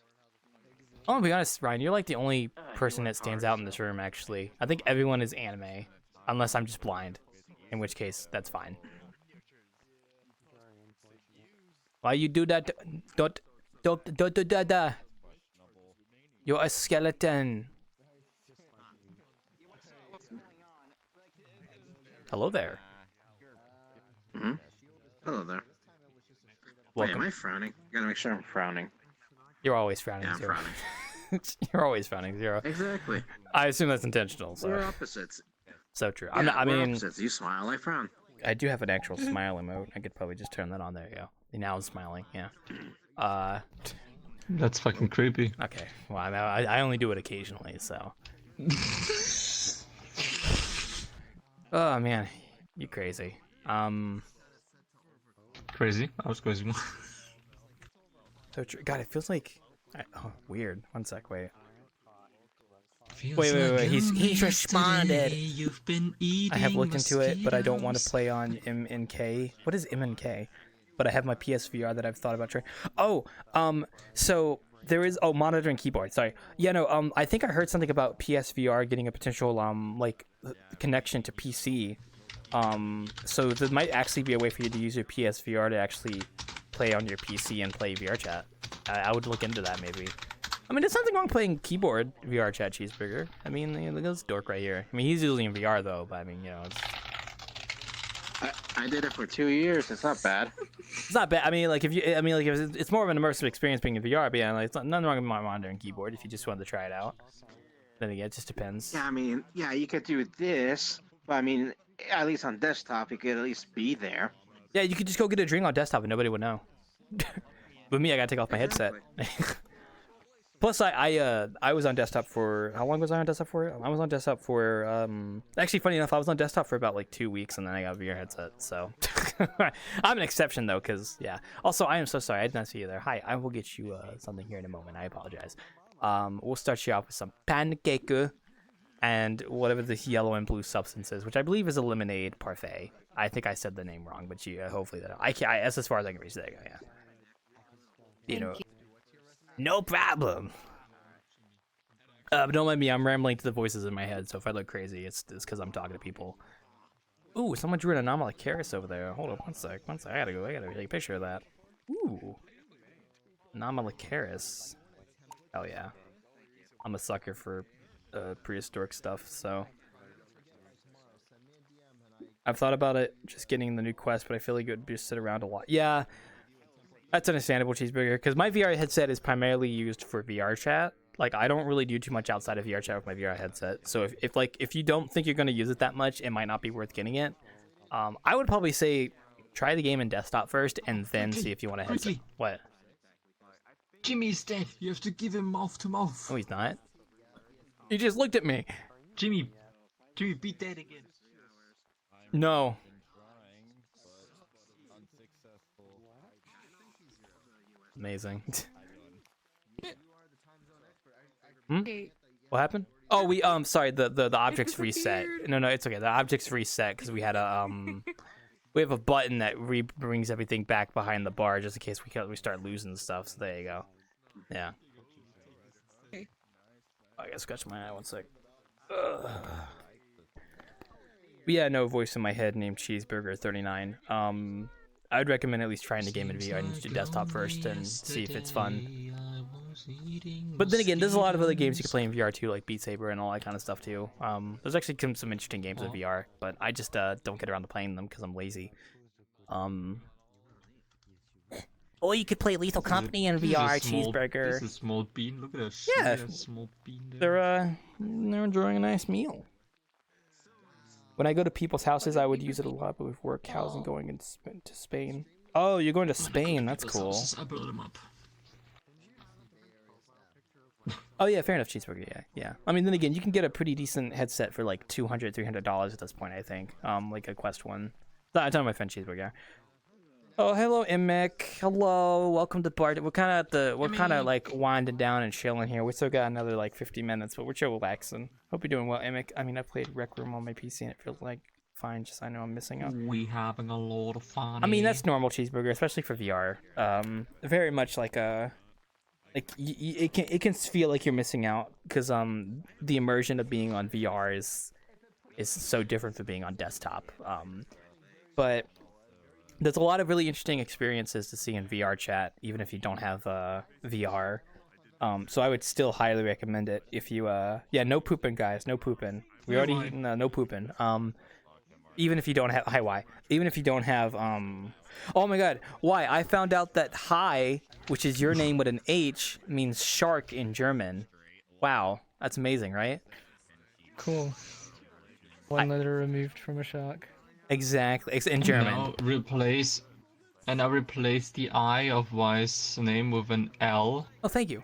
I'm gonna be honest, Ryan. You're like the only person that stands out in this room. Actually, I think everyone is anime, unless I'm just blind, in which case that's fine. Why you do that? Don't do that. You're a skeleton. Hello there. Hello there. Wait, Welcome. am I frowning? Gotta make sure I'm frowning. You're always frowning, Yeah, I'm Zero. frowning. You're always frowning, Zero. Exactly. I assume that's intentional. We're So, opposites. so true. Yeah, I we're mean, opposites. You smile, I frown. I do have an actual smile emote. I could probably just turn that on. There you go. Now I'm smiling. Yeah. That's fucking creepy. Okay. Well, I only do it occasionally, so. Oh man, you crazy. Crazy. I was crazy. So true. God, it feels like. Oh, weird. One sec. Wait. Feels Wait. like He's only responded. yesterday you've been I have eating looked into it, but I don't want to mosquitoes. play on MNK. What is MNK? But I have my PSVR that I've thought about trying. Oh, so there is monitoring keyboard. Sorry. Yeah, no. I think I heard something about PSVR getting a potential like connection to PC. So there might actually be a way for you to use your PSVR to actually play on your PC and play VRChat. I would look into that maybe. I mean, there's nothing wrong playing keyboard VRChat Cheeseburger. I mean, look at this dork right here. I mean, he's using VR though, but I mean, you know, I did it for 2 years. It's not bad. it's not bad. I mean, like if it's more of an immersive experience being in VR, but yeah, like it's nothing wrong with my monitoring keyboard if you just wanted to try it out. Then again, it just depends. Yeah, I mean, yeah, you could do this, but I mean, at least on desktop, you could at least be there. Yeah, you could just go get a drink on desktop and nobody would know. With me, I gotta take off my headset. Plus, I was on desktop for how long was I on desktop for? I was on desktop for actually, funny enough, I was on desktop for about like 2 weeks, and then I got a VR headset. So I'm an exception though, cause yeah. Also, I am so sorry I did not see you there. Hi, I will get you something here in a moment. I apologize. We'll start you off with some pancake and whatever this yellow and blue substance is, which I believe is a lemonade parfait. I think I said the name wrong, but you hopefully that that's as far as I can reach. There you go. Yeah. You know. No problem. But don't mind me, I'm rambling to the voices in my head, so if I look crazy, it's because I'm talking to people. Ooh, someone drew an Anomalocaris over there. Hold up, one sec. I gotta take a picture of that. Ooh. Anomalocaris. Hell yeah. I'm a sucker for prehistoric stuff, so. I've thought about it, just getting the new quest, but I feel like it would just sit around a lot. Yeah. That's understandable, Cheeseburger, because my VR headset is primarily used for VR chat. Like, I don't really do too much outside of VR chat with my VR headset. So if you don't think you're going to use it that much, it might not be worth getting it. I would probably say try the game in desktop first, and then see if you want a headset. Quickly. What? Jimmy's dead. You have to give him mouth to mouth. Oh, he's not. He just looked at me. Jimmy, be dead again. No. Amazing. What happened? Oh, we sorry, the objects reset. No, it's okay. The objects reset because we had a we have a button that brings everything back behind the bar just in case we start losing stuff. So there you go. Yeah. I gotta scratch my eye 1 sec. Ugh. But yeah, no voice in my head named Cheeseburger 39. I'd recommend at least trying the game in VR and do desktop first and see if it's fun. But then again, there's a lot of other games you can play in VR too, like Beat Saber and all that kind of stuff too. There's actually some interesting games in VR, but I just don't get around to playing them because I'm lazy. Or you could play Lethal Company in VR, Cheeseburger. This is a small bean. Look at that. Yeah. Look at that small bean there. They're enjoying a nice meal. When I go to people's houses, I would use it a lot, but with work, housing, going to Spain. Oh, you're going to Spain. That's cool. I brought them up. Oh yeah, fair enough, cheeseburger. Yeah. I mean, then again, you can get a pretty decent headset for like $200, $300 at this point. I think, like a Quest one. I'm talking my friend cheeseburger. Oh, hello, Imic. Hello, welcome to Bart. We're kind of like winding down and chilling here. We still got another like 50 minutes, but we're chill relaxing. Hope you're doing well, Imic. I mean, I played Rec Room on my PC and it feels like fine. Just I know I'm missing out. We having a lot of fun. I mean, that's normal cheeseburger, especially for VR. Very much like a. Like it can feel like you're missing out because the immersion of being on VR is so different from being on desktop. But there's a lot of really interesting experiences to see in VRChat, even if you don't have VR. So I would still highly recommend it if you no pooping, guys, no pooping. We already no pooping. Even if you don't have even if you don't have oh my god, why I found out that hi, which is your name with an H, means shark in German. Wow, that's amazing, right? Cool. One letter removed from a shark. Exactly, it's in German. Now replace the I of Y's name with an L. Oh, thank you.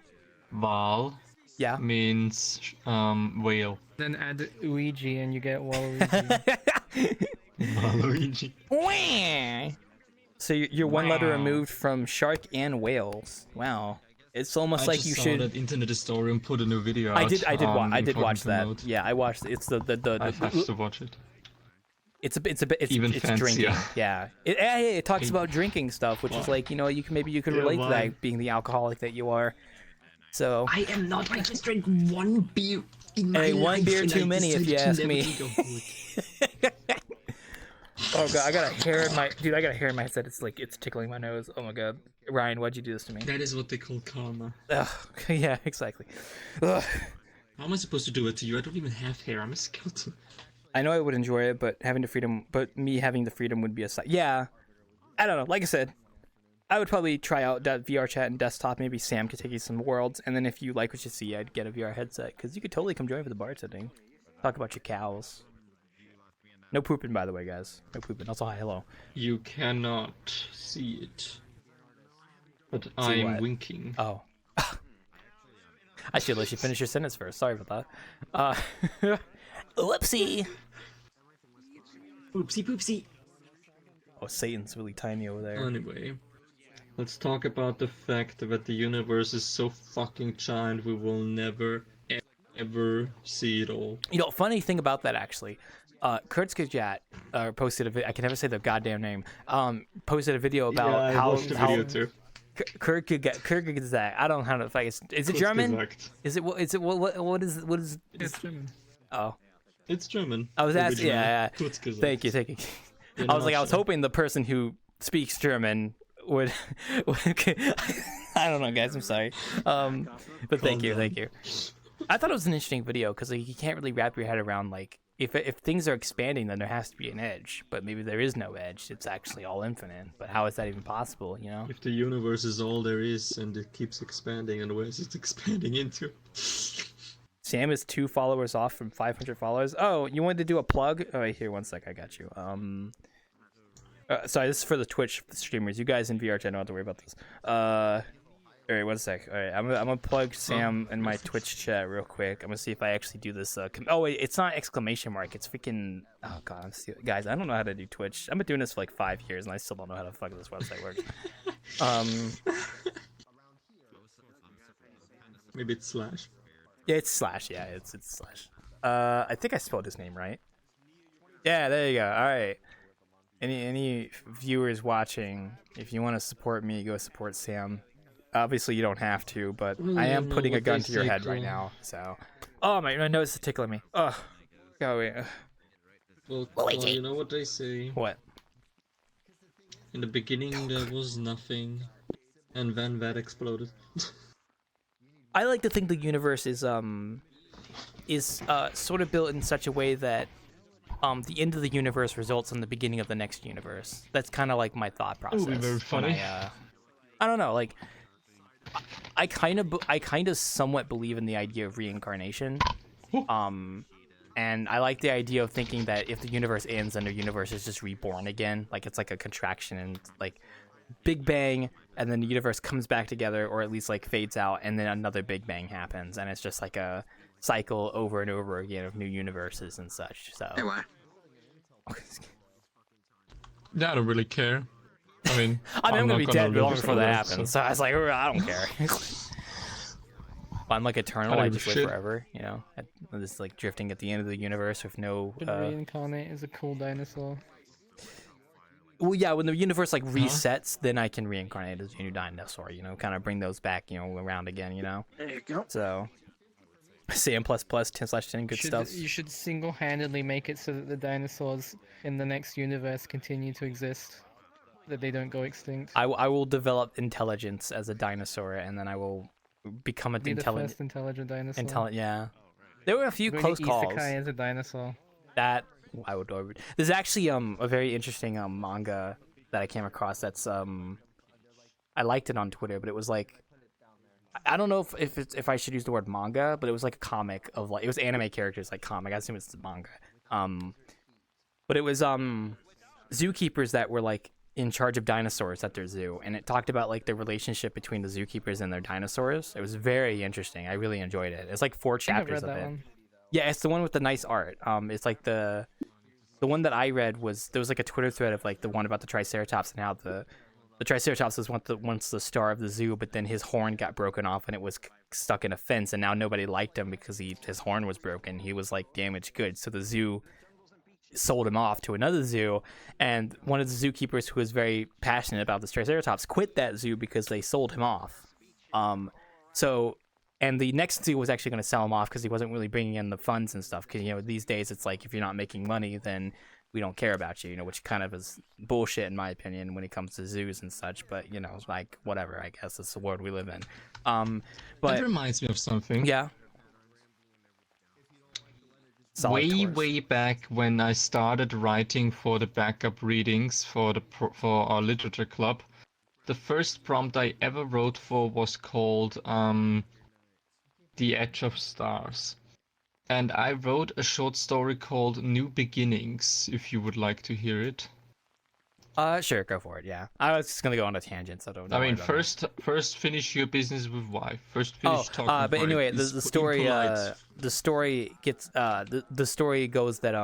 Val. Yeah. Means whale. Then add Luigi and you get Waluigi. Waluigi. So you're one letter removed from shark and whales. Wow. It's almost like you should. That Internet Historian put a new video out. I did watch that. Mode. Yeah, I watched. It's the. I have to watch it. It's even it's fancier. drinking. Yeah. It talks about drinking stuff, which is like, you know, you can relate to that, being the alcoholic that you are. So. I am not. I just drank one beer in my life. One beer too many, if you ask me. Oh god, I got a hair in my headset. It's tickling my nose. Oh my god, Ryan, why'd you do this to me? That is what they call karma. Ugh, yeah, exactly. Ugh. How am I supposed to do it to you? I don't even have hair. I'm a skeleton. I know I would enjoy it, but me having the freedom would be a side. Yeah, I don't know. Like I said, I would probably try out that VRChat and desktop. Maybe Sam could take you some worlds, and then if you like what you see, I'd get a VR headset because you could totally come join for the bartending. Talk about your cows. No pooping, by the way, guys. No pooping. Also, hi, hello. You cannot see it, but See I'm what? winking. Oh. I should let you finish your sentence first. Sorry about that. Whoopsie. Oopsie poopsie. Oh, Satan's really tiny over there. Anyway, let's talk about the fact that the universe is so fucking giant we will never, ever see it all. You know, funny thing about that, actually. Kurtzkajat posted a video. I can never say the goddamn name. Posted a video about I watched the video too. Kurtzkajat. I don't know how to. Is it German? Is it what is? It's German. Oh, it's German. I was asking. Yeah. Kurzgesagt. Thank you. I was hoping the person who speaks German would. I don't know, guys. I'm sorry. But thank you. I thought it was an interesting video because you can't really wrap your head around if things are expanding, then there has to be an edge. But maybe there is no edge. It's actually all infinite. But how is that even possible? You know? If the universe is all there is and it keeps expanding, and where is it expanding into? Sam is 2 followers off from 500 followers. Oh, you wanted to do a plug? Oh, wait, here, one sec. I got you. Sorry, this is for the Twitch streamers. You guys in VR chat don't have to worry about this. All right, one sec. All right, I'm gonna plug Sam in my Twitch chat real quick. I'm gonna see if I actually do this. Oh wait, it's not exclamation mark. It's freaking. Oh god, guys, I don't know how to do Twitch. I've been doing this for like 5 years, and I still don't know how the fuck this website works. Maybe it's slash. Yeah, it's slash. Yeah, it's slash. I think I spelled his name right. Yeah, there you go. All right. Any viewers watching, if you want to support me, go support Sam. Obviously, you don't have to, but I am putting a gun to your head right now. So, oh my nose is tickling me. Ugh. Go away. Well, you know what they say. What? In the beginning, there was nothing, and then that exploded. I like to think the universe is sort of built in such a way that the end of the universe results in the beginning of the next universe. That's kind of like my thought process. That would be very funny. I don't know, like I kind of somewhat believe in the idea of reincarnation. And I like the idea of thinking that if the universe ends, then the universe is just reborn again. Like it's like a contraction and like Big Bang, and then the universe comes back together, or at least like fades out, and then another Big Bang happens, and it's just like a cycle over and over again of new universes and such. So. Hey, why? Yeah, I don't really care. I mean, I'm gonna not be dead live long before that forever, happens, so I was like, I don't care. I'm like eternal. I give a just live shit. forever, you know. I'm just like drifting at the end of the universe with no. Should reincarnate as a cool dinosaur. Well, yeah, when the universe like resets, then I can reincarnate as a new dinosaur. You know, kind of bring those back, you know, around again. You know. There you go. So. CM++, 10/10, good stuff. You should single-handedly make it so that the dinosaurs in the next universe continue to exist, that they don't go extinct. I will develop intelligence as a dinosaur, and then I will become an Be the first intelligent dinosaur. Yeah. There were a few Going close to calls. Isekai as a dinosaur. That I would. There's actually a very interesting manga that I came across. That's I liked it on Twitter, but it was like. I don't know if I should use the word manga, but it was like a comic of like it was anime characters like comic. I assume it's manga. But it was zookeepers that were like in charge of dinosaurs at their zoo, and it talked about like the relationship between the zookeepers and their dinosaurs. It was very interesting. I really enjoyed it. It's like 4 chapters of it. One. Yeah, it's the one with the nice art. It's like the one that I read was there was like a Twitter thread of like the one about the Triceratops and how the Triceratops was once the star of the zoo, but then his horn got broken off and it was stuck in a fence, and now nobody liked him because his horn was broken. He was like damaged goods, so the zoo sold him off to another zoo, and one of the zookeepers who was very passionate about the Triceratops quit that zoo because they sold him off. And the next zoo was actually going to sell him off because he wasn't really bringing in the funds and stuff. Because, you know, these days it's like if you're not making money, then we don't care about you, you know, which kind of is bullshit in my opinion when it comes to zoos and such. But, you know, it's like, whatever, I guess it's the world we live in. But That reminds me of something. yeah. Way back when I started writing for the backup readings for our literature club, the first prompt I ever wrote for was called The Edge of Stars. And I wrote a short story called New Beginnings, if you would like to hear it. Sure, go for it. Yeah, I was just gonna go on a tangent, so don't. I mean, worry about it. first finish your business with why. First finish talking. But anyway, why. the story gets the story goes that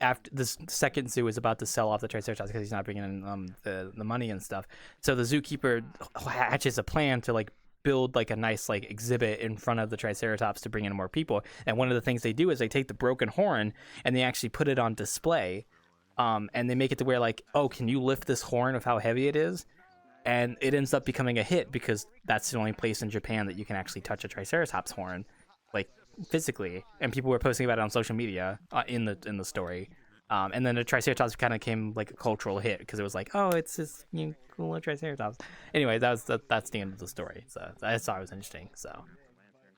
after this second zoo is about to sell off the Triceratops because he's not bringing in the money and stuff. So the zookeeper hatches a plan to like build like a nice like exhibit in front of the Triceratops to bring in more people. And one of the things they do is they take the broken horn and they actually put it on display. And they make it to where like, oh, can you lift this horn of how heavy it is? And it ends up becoming a hit because that's the only place in Japan that you can actually touch a Triceratops horn, like physically. And people were posting about it on social media in the story. And then the Triceratops kind of came like a cultural hit because it was like, oh, it's this cool Triceratops. Anyway, that's the end of the story. So I thought it was interesting. So,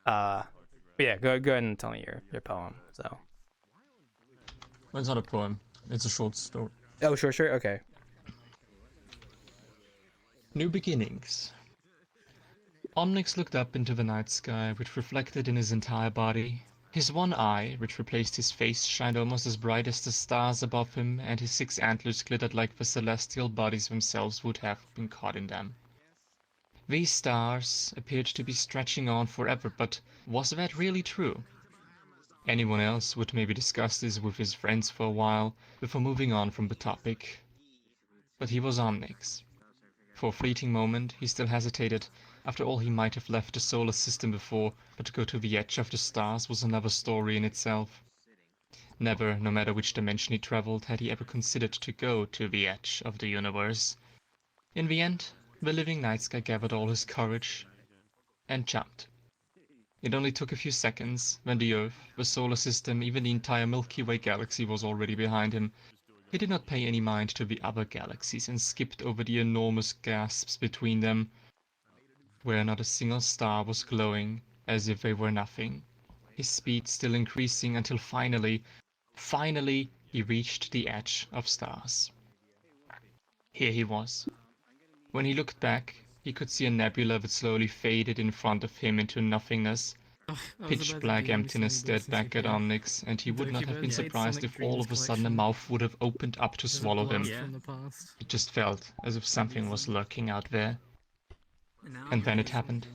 but yeah, go ahead and tell me your poem. So, Well, it's not a poem. It's a short story. oh, sure, okay. New Beginnings. Omnix looked up into the night sky, which reflected in his entire body. His one eye, which replaced his face, shined almost as bright as the stars above him, and his 6 antlers glittered like the celestial bodies themselves would have been caught in them. These stars appeared to be stretching on forever, but was that really true? Anyone else would maybe discuss this with his friends for a while, before moving on from the topic. But he was Omnix. For a fleeting moment, he still hesitated. After all, he might have left the solar system before, but to go to the edge of the stars was another story in itself. Never, no matter which dimension he traveled, had he ever considered to go to the edge of the universe. In the end, the living night sky gathered all his courage and jumped. It only took a few seconds, when the Earth, the solar system, even the entire Milky Way galaxy was already behind him. He did not pay any mind to the other galaxies and skipped over the enormous gasps between them, where not a single star was glowing, as if they were nothing. His speed still increasing until finally, he reached the edge of stars. Here he was. When he looked back, he could see a nebula that slowly faded in front of him into nothingness, Pitch black emptiness stared back at Omnix, and he would not have been surprised if all of a sudden a mouth would have opened up to swallow him. It just felt as if something was lurking out there. And then it happened.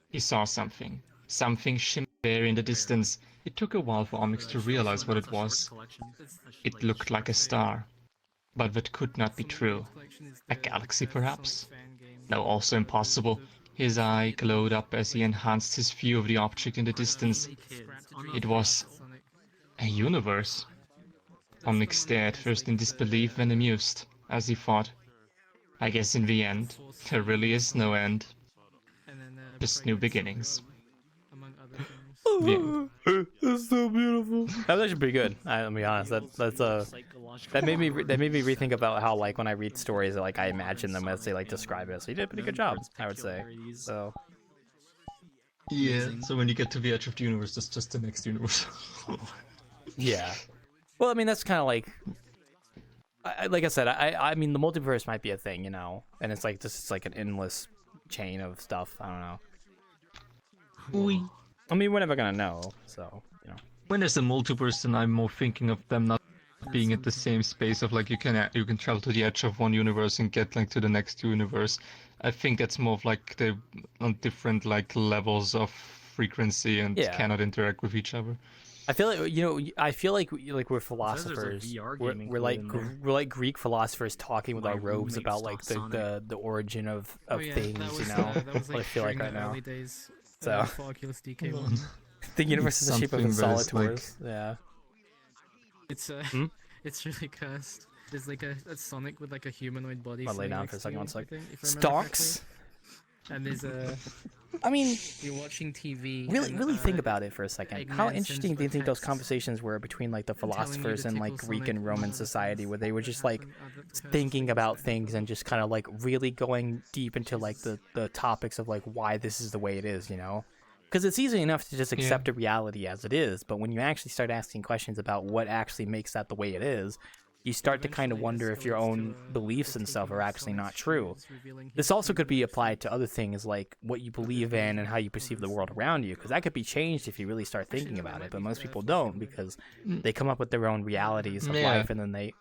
He saw something. Something shimmered there in the distance. It took a while for Omnix to realize what it was. It looked like a star. But that could not be true. A galaxy, perhaps? No, also impossible. His eye glowed up as he enhanced his view of the object in the distance. It was a universe. Omnix stared, first in disbelief then amused, as he thought, I guess in the end, there really is no end. Just new beginnings. Yeah. That's so beautiful. That was actually pretty good. I'll be honest. That made me rethink about how, like, when I read stories, like, I imagine them as they like describe it. So you did a pretty good job, I would say. So Yeah. So when you get to the edge of the universe, that's just the next universe. yeah. Well, I mean, that's kind of like, like I said, I mean, the multiverse might be a thing, you know, and it's like just like an endless chain of stuff. I don't know. I mean, we're never gonna know, so you know. When there's a multiverse, then I'm more thinking of them not being at the same space of like you can travel to the edge of one universe and get like to the next universe. I think that's more of like they're on different like levels of frequency and cannot interact with each other. I feel like, you know, we're philosophers. We're like Greek philosophers talking with our robes about like the origin of things, you know. What I feel like right now. So the universe is the shape of a solid torus. Yeah. It's it's really cursed. There's like a Sonic with like a humanoid body. I'll lay down for a second. 1 sec. Stalks. And there's a. I mean, you're watching TV. Really think about it for a second. How interesting do you think those conversations were between like the philosophers and like Greek and Roman society, where they were just like thinking about things and just kind of like really going deep into like the topics of like why this is the way it is, you know? Because it's easy enough to just accept a reality as it is, but when you actually start asking questions about what actually makes that the way it is, you start to kind of wonder if your own beliefs and stuff are actually not true. This also could be applied to other things like what you believe in and how you perceive the world around you, because that could be changed if you really start thinking about it, but most people don't because they come up with their own realities of life and then they,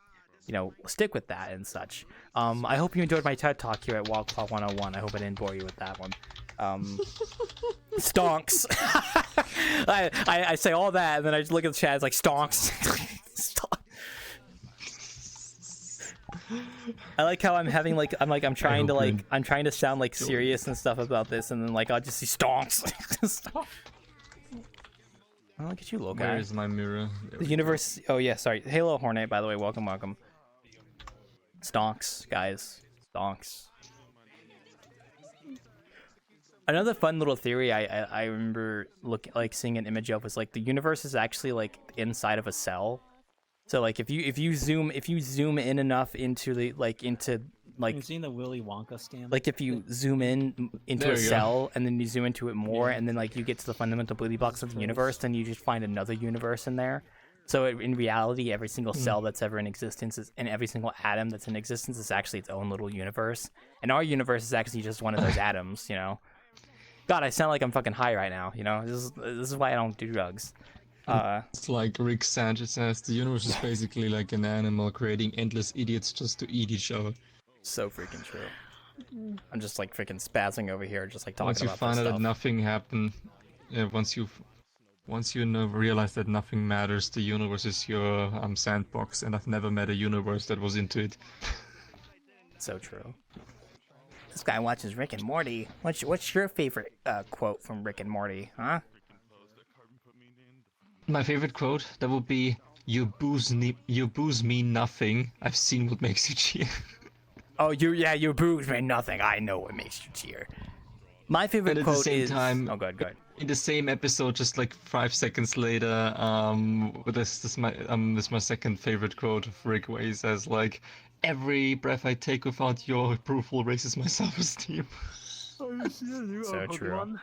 you know, stick with that and such. I hope you enjoyed my TED Talk here at Wildclaw 101. I hope I didn't bore you with that one. Stonks. I say all that and then I just look at the chat, it's like stonks. Stonks. I like how I'm trying to sound like serious and stuff about this, and then like I'll just see stonks. Oh, look at you, little guy. Where is my mirror? The universe. Oh yeah, sorry. Halo Hornet, by the way. Welcome. Stonks, guys. Stonks. Another fun little theory I remember seeing an image of was like the universe is actually like inside of a cell. So like if you zoom in enough into the you've seen the Willy Wonka scam. Like if you zoom in into a cell and then you zoom into it more and then like you get to the fundamental building blocks of the universe, then you just find another universe in there. So in reality, every single cell that's ever in existence and every single atom that's in existence is actually its own little universe. And our universe is actually just one of those atoms, you know. God, I sound like I'm fucking high right now, you know. This is why I don't do drugs. It's like Rick Sanchez says, the universe is basically like an animal creating endless idiots just to eat each other. So freaking true. I'm just like freaking spazzing over here, just like talking about this stuff. Once you find out that nothing happened, once you realize that nothing matters, the universe is your sandbox, and I've never met a universe that was into it. So true. This guy watches Rick and Morty. What's your favorite quote from Rick and Morty, huh? My favorite quote, that would be, you booze me nothing. I've seen what makes you cheer. Oh, you booze me nothing. I know what makes you cheer. My favorite quote is... Oh, go ahead. In the same episode, just like 5 seconds later, this is my second favorite quote of Rick, where he says like, every breath I take without your approval raises my self-esteem. So true.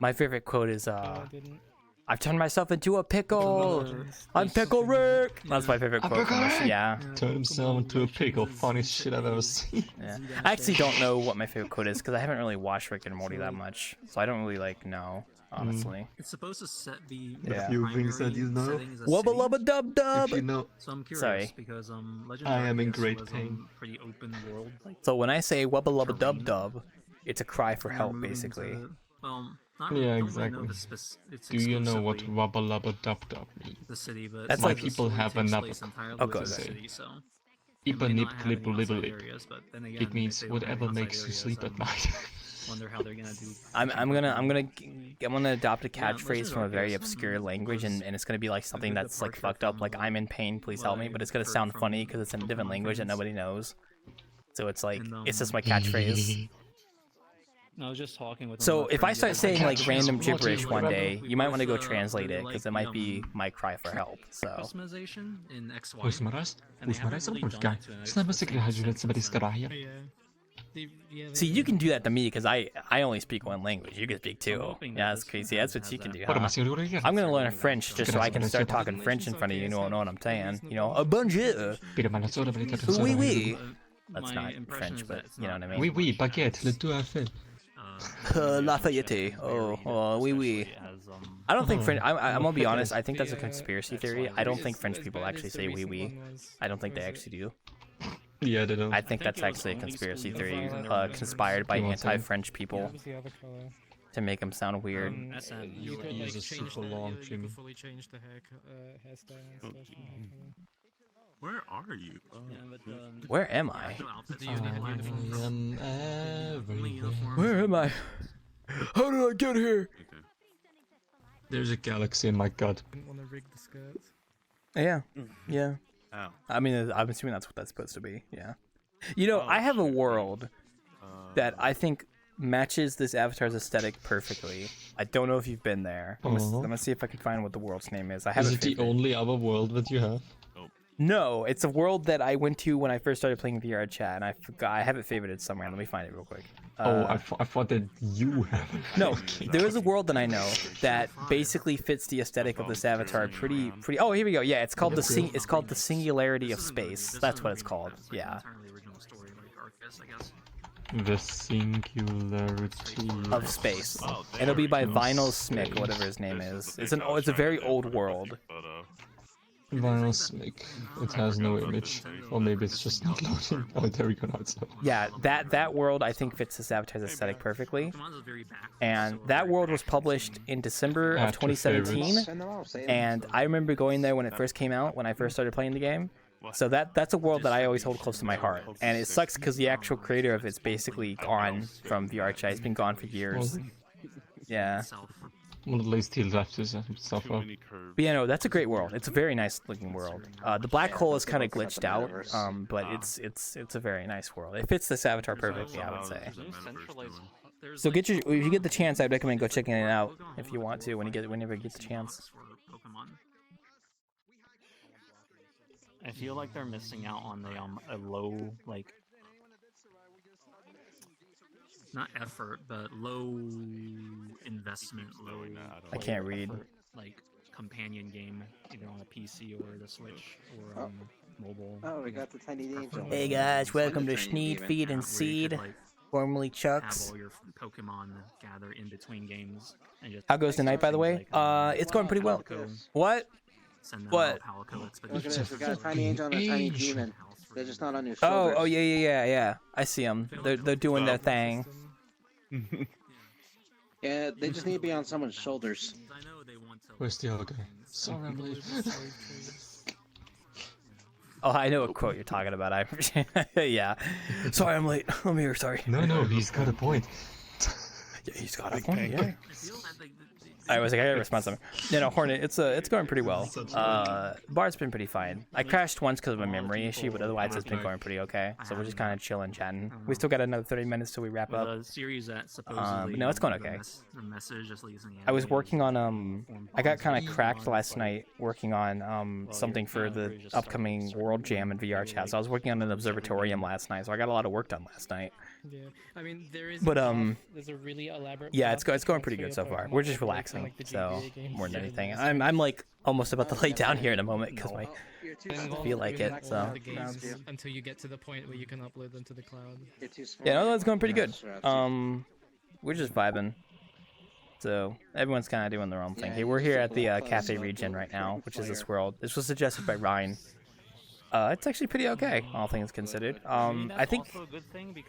My favorite quote is I've turned myself into a pickle. I'm Pickle Rick. That's my favorite quote from this. Yeah. Turn himself into a pickle. Funniest shit I've ever seen. Yeah. I actually don't know what my favorite quote is because I haven't really watched Rick and Morty that much, so I don't really like know. Honestly. It's supposed to be Yeah. Few things that you know. setting is a Wubba city. lubba dub dub. If you know, So I'm curious Sorry. because Legend I am in Arceus great was, pain. pretty open world. Like, So when I say wubba lubba dub dub, it's a cry for you're help, moving basically. to- well, Yeah, not, don't really know exactly. the it's do you know what exclusively wubba lubba dub dub means? the city, but That's the like- people story have takes another- place entirely Oh, within good. the city, so Ipa may nip not have clip any libble outside lip. areas, but then again, It means if they don't have whatever outside makes you areas, sleep at night. wonder how they're gonna do. I'm gonna adopt a Yeah, catchphrase Legend from a very Arceus obscure language, and it's gonna be like something good that's like departure fucked up, from like I'm in pain, please help me. But it's gonna what I've sound heard funny from because it's in a different Pokemon language that fans. nobody knows. So it's like And, it's just my catchphrase. I was just talking with. So if I start saying like random Catchphrase. gibberish one day, We you might want to go both, translate really it because like it might the, be my cry for help. So customization in XY. Usmaraz? And they haven't Usmaraz really albo done guy. it to an Snabba extent sikra ħagġu since li tsibri skaraħja. see, you can do that to me because I only speak one language. You can speak two. hoping that Yeah, that's this crazy. That's what has you can that. do. Ora ma Huh? si ruri I'm gonna learn French just so I can start talking French in front of you. You know what I'm saying? You know, a bonjour. Pire ma la soda per Oui, oui. Uh, That's my not impression French, is but that it's you know what not I mean. Oui, oui, baguette, le tout à fait. Lafayette. Oh, oui, oui. I don't think French. I'm gonna be honest. I think that's a conspiracy theory. I don't think French people actually say oui, oui. I don't think they actually do. Yeah, they don't. I think that's actually a conspiracy theory conspired by anti-French people Was the other color? to make them sound weird. You could use like a change super the, long you Jimmy. could fully change the hairstyle and stuff. and hair Where are you? Yeah, but, Where am I? no outfits, I uniforms. am Only everywhere. uniforms. Where am I? How did I get here? There's a galaxy in my gut. color. Didn't want to rig the skirts. Yeah, yeah. Oh. I mean, I'm assuming that's what that's supposed to be. Yeah. You know, I have a world that I think matches this avatar's aesthetic perfectly. I don't know if you've been there. I'm gonna see if I can find what the world's name is. I have Is a it the favorite. only other world that you have? No, it's a world that I went to when I first started playing VRChat, and I forgot. I have it favorited somewhere. Let me find it real quick. I thought that you have it. No, there is a world that I know that basically fits the aesthetic of this avatar pretty. Oh, here we go. Yeah, it's called it's called the Singularity of Space. That's what it's called. Yeah, Entirely original story, like Arceus, I guess. The singularity of space. And it'll be by Vinyl Smick, or whatever his name is. It's a very old world. Vinyl Smick. It has no image. Or maybe it's just not loading. Oh, there we go. Now it's loading. Yeah, that world I think fits this avatar's aesthetic perfectly. Pokemon's is very back. And that world was published in December of After 2017. Send them out, say them. And I remember going there when it first came out, when I first started playing the game. So that's a world that I always hold close to my heart. And it sucks because the actual creator of it's basically gone from VRChat. He's been gone for years. Yeah. Well, at least he left his stuff up. But yeah, no, that's a great world. It's a very nice looking world. The black hole is kind of glitched out, but it's a very nice world. It fits this avatar perfectly, I would say. So if you get the chance, I'd recommend go checking it out if you want to whenever you get the chance. I feel like they're missing out on the a low like not effort but low investment, low I can't read. effort, like companion game either on a PC or the Switch or mobile. Oh, we got the tiny angel. Hey guys, welcome to Sneed, Feed, and Seed, formerly Have Chucks. all your Pokemon gather in between games and just How goes the night, by the way? It's going pretty well. What? send them What? out Palico Look at expeditions. this. We got a tiny angel and a tiny demon. They're just not on your Oh, shoulders. oh yeah. I see them. They're doing their thing. Yeah, they just need to be on someone's shoulders. I know they want to Where's the other guy? Sorry, I'm late. Oh, I know what quote you're talking about. Yeah. Sorry, I'm late. I'm here. Sorry. No, he's got a point. Yeah, he's got a point. Yeah. I was like, I gotta respond to something. No, Hornet, it's going pretty well. Bart's been pretty fine. I crashed once because of a memory issue, but otherwise it's been going pretty okay. So we're just kind of chilling, chatting. We still got another 30 minutes till we wrap up. the series that supposedly no, it's going okay. The message is using I was working on I got kind of cracked last night working on something for the upcoming World Jam in VRChat. So I was working on an observatorium last night, so I got a lot of work done last night. Yeah, I mean there is. But there's a really elaborate. yeah, path it's going pretty for good your so far. Pokemon We're just to break relaxing. relaxing. like the So GBA games more than did in anything, this. I'm like almost about to lay down here in a moment because my You're too And small. feel we'll like it, relax so. all the Crowd games view. until you get to the point where you can upload them to the cloud. You're too small. Yeah, no, that's going pretty good. Crowd view. We're just vibing. So everyone's kind of doing their own thing. Yeah, Hey, you we're just here a at the little Cafe close, Regen right now, which is this player. world. This was suggested by Ryan. It's actually pretty okay, all things considered. I think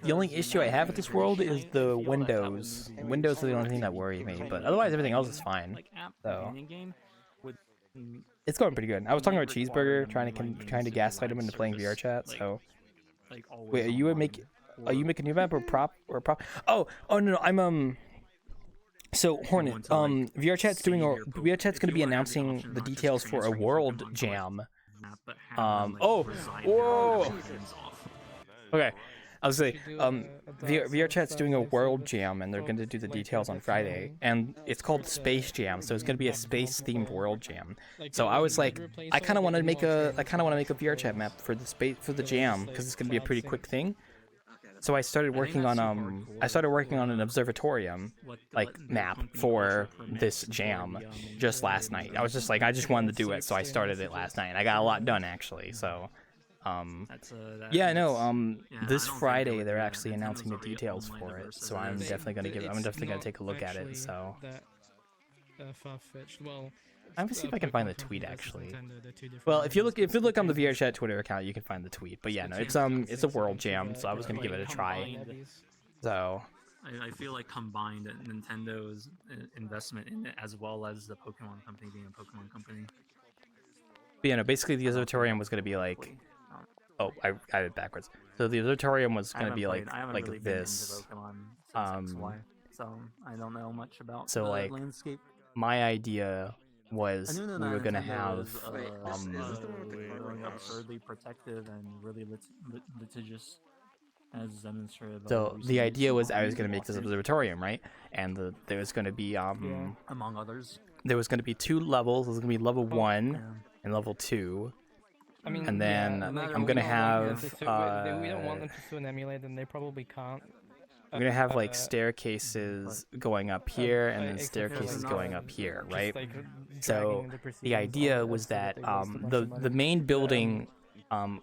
the only issue I have with this world is the windows. Windows are the only thing that worry me, but otherwise everything else is fine. So it's going pretty good. I was talking about Cheeseburger, trying to gaslight him into playing VRChat. So wait, are you making a new map or prop? Oh no, I'm So Hornet, VRChat's VRChat's gonna be announcing the details for a world jam. Oh, whoa. Okay, I was saying, VRChat's doing a world jam, and they're gonna do the details on Friday, and it's called Space Jam, so it's gonna be a space-themed world jam. So I was like, I kind of want to make a VRChat map for the jam, because it's gonna be a pretty quick thing. So I started working on an observatorium map for this jam just last night. I was just like, I just wanted to do it, so I started it last night, and I got a lot done actually. So yeah, no, this Friday they're actually announcing the details for it, so I'm definitely gonna take a look at it. So Far-fetched. Well, I'm gonna see if I can find the tweet actually. Nintendo, they're two different Well, if you look organizations. on the VRChat Twitter account, you can find the tweet. But yeah, no, it's a world jam, so I was gonna give it a try. So I feel like combined Nintendo's investment in it as well as the Pokemon company being a Pokemon company. But, yeah, no, basically the observatorium was gonna be like, oh, I got it backwards. So the observatorium was gonna be like this. So I don't know much about So the like, landscape. my idea was we were gonna have absurdly protective and really litigious, as demonstrated. So the idea was I was gonna make this observatorium, right? And there was gonna be among others. there was gonna be 2 levels. There was gonna be level 1 and level 2. I mean, And then I'm gonna have we don't want them to sue an emulator, and they probably can't. I'm gonna have like staircases going up here and then staircases going up here, right? So the idea was that the main building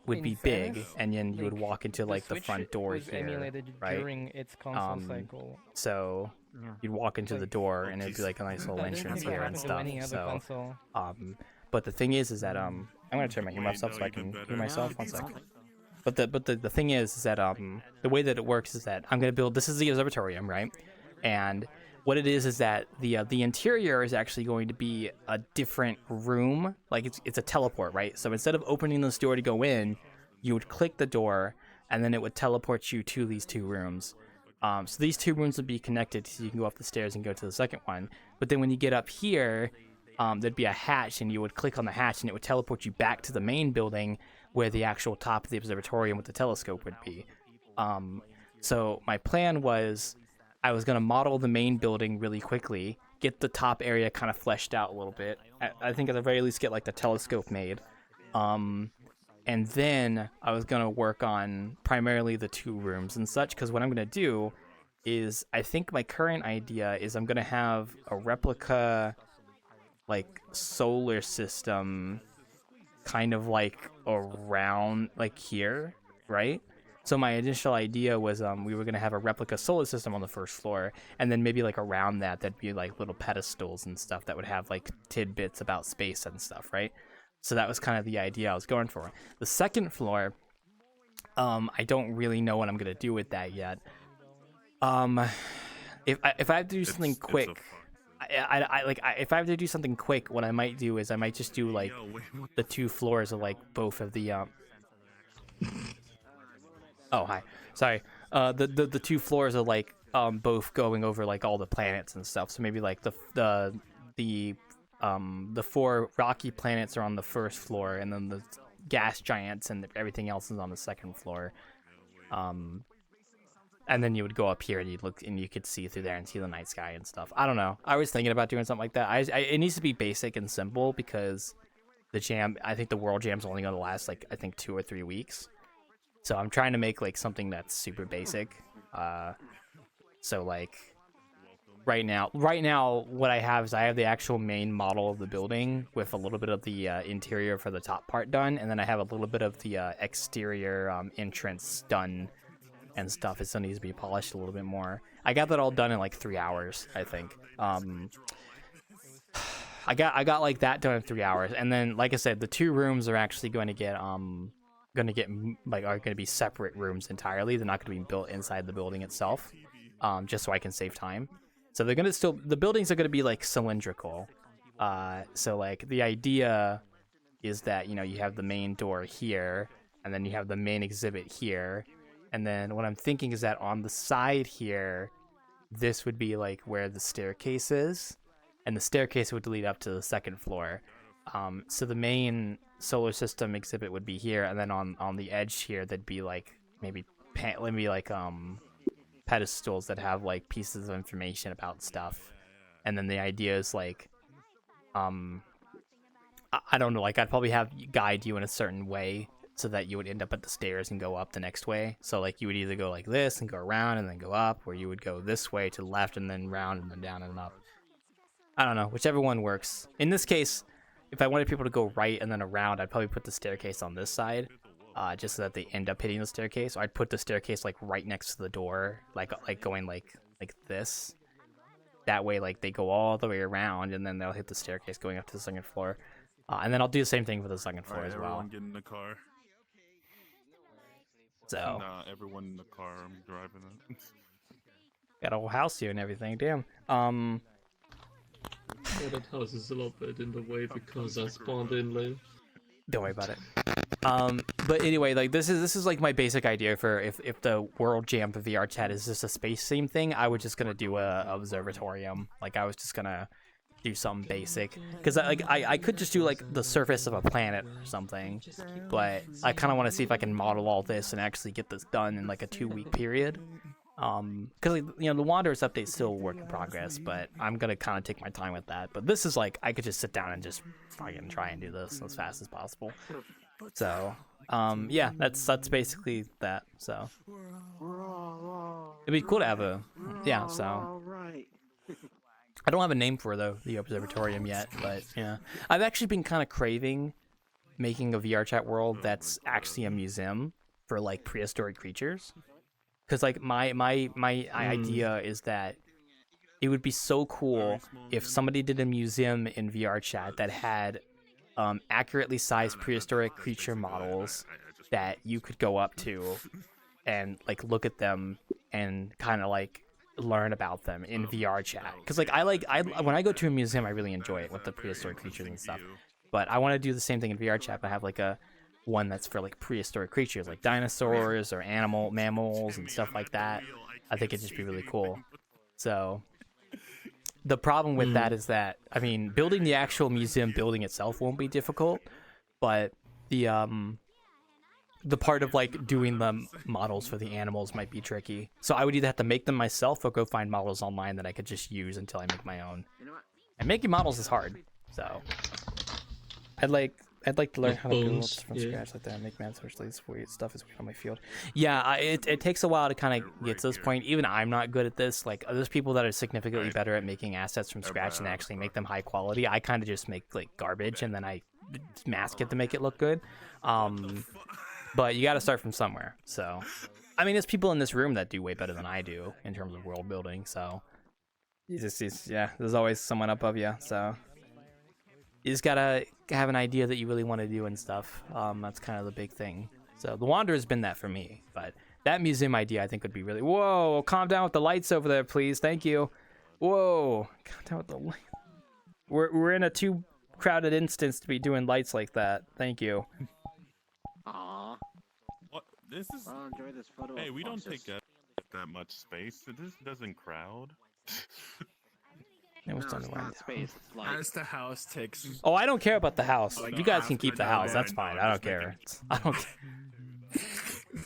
would be big, and then you would walk into like the front door here, right? During its console cycle. So you'd walk into the door, and it'd be like a nice little entrance here and stuff. So but the thing is that I'm gonna turn my earmuffs up so I can hear myself. 1 sec. But the thing is that the way that it works is that I'm gonna build. This is the observatorium, right? And what it is that the interior is actually going to be a different room. Like it's a teleport, right? So instead of opening this door to go in, you would click the door, and then it would teleport you to these 2 rooms. So these 2 rooms would be connected, so you can go up the stairs and go to the second one. But then when you get up here, there'd be a hatch, and you would click on the hatch, and it would teleport you back to the main building, where the actual top of the observatorium with the telescope would be. So my plan was I was going to model the main building really quickly, get the top area kind of fleshed out a little bit. I think at the very least get like the telescope made. And then I was going to work on primarily the 2 rooms and such, because what I'm going to do is, I think my current idea is I'm going to have a replica like solar system kind of like around like here, right? So my initial idea was we were gonna have a replica solar system on the first floor, and then maybe like around that'd be like little pedestals and stuff that would have like tidbits about space and stuff, right? So that was kind of the idea I was going for. The second floor, I don't really know what I'm gonna do with that yet. If I have to do something quick, if I have to do something quick, what I might do is I might just do like the 2 floors of like both of the oh hi, sorry, the 2 floors are like both going over like all the planets and stuff. So maybe like the 4 rocky planets are on the first floor, and then the gas giants and everything else is on the second floor. And then you would go up here and you'd look and you could see through there and see the night sky and stuff. I don't know. I was thinking about doing something like that. It needs to be basic and simple, because the jam, I think the world jam's only going to last like, I think 2 or 3 weeks. So I'm trying to make like something that's super basic. So like, right now, what I have is I have the actual main model of the building with a little bit of the interior for the top part done, and then I have a little bit of the exterior entrance done and stuff. It still needs to be polished a little bit more. I got that all done in like 3 hours, I think. I got like that done in 3 hours, and then like I said, the 2 rooms are actually going to get are going to be separate rooms entirely. They're not going to be built inside the building itself, just so I can save time. So they're going to the buildings are going to be like cylindrical. So like the idea is that, you know, you have the main door here, and then you have the main exhibit here, and then what I'm thinking is that on the side here, this would be like where the staircase is, and the staircase would lead up to the 2nd floor. So the main solar system exhibit would be here, and then on the edge here, there'd be like maybe pedestals that have like pieces of information about stuff. And then the idea is like, I don't know, like I'd probably guide you in a certain way so that you would end up at the stairs and go up the next way. So like you would either go like this and go around and then go up, or you would go this way to the left and then round and then down and up. I don't know, whichever one works. In this case, if I wanted people to go right and then around, I'd probably put the staircase on this side, just so that they end up hitting the staircase. Or I'd put the staircase like right next to the door, like going like this. That way, like they go all the way around, and then they'll hit the staircase going up to the 2nd floor. And then I'll do the same thing for the 2nd floor as well. Everyone get in the car. So. Nah, everyone in the car. I'm driving it. Got a whole house here and everything. Damn. Yeah, that house is a lot bit in the way because I spawned in late. Don't worry about it. But anyway, like this is like my basic idea for if the World Jam VRChat is just a space theme thing, I was just gonna do a observatorium. Like I was just gonna do something basic, because I could just do like the surface of a planet or something, but I kind of want to see if I can model all this and actually get this done in like a 2-week period. Because you know, the Wanderers update's still a work in progress, but I'm gonna kind of take my time with that. But this is like I could just sit down and just fucking try and do this as fast as possible. So yeah, that's basically that. So it'd be cool to have a So I don't have a name for the observatorium yet, but yeah, I've actually been kind of craving making a VRChat world that's actually a museum for like prehistoric creatures. Because like my idea is that it would be so cool if somebody did a museum in VRChat that had accurately sized prehistoric creature models that you could go up to and like look at them and kind of like learn about them in VRChat. Because like I when I go to a museum, I really enjoy it with the prehistoric creatures and stuff. But I want to do the same thing in VRChat, but have like one that's for like prehistoric creatures like dinosaurs or mammals and stuff like that. I think it'd just be really cool. So the problem with that is that, I mean, building the actual museum building itself won't be difficult, but the part of like doing the models for the animals might be tricky. So I would either have to make them myself or go find models online that I could just use until I make my own. And making models is hard, so I'd like to learn how to build from scratch like that, make mad socially sweet stuff is weird on my field. Yeah, it takes a while to kind of get to this point. Even I'm not good at this. Like, there's people that are significantly better at making assets from scratch and actually make them high quality. I kind of just make like garbage and then I mask it to make it look good. But you got to start from somewhere. So, I mean, there's people in this room that do way better than I do in terms of world building. So, there's always someone above you. So. You just gotta have an idea that you really want to do and stuff. That's kind of the big thing. So the Wanderer's been that for me, but that museum idea I think would be really. Whoa! Calm down with the lights over there, please. Thank you. Whoa! Calm down with the light. We're in a too crowded instance to be doing lights like that. Thank you. Aww. What? This is. I'll enjoy this photo. Hey, we don't take up that much space. This doesn't crowd. It was done right. Space. As the house takes. Oh, I don't care about the house. You guys can keep the house. That's fine. I don't care. I don't care.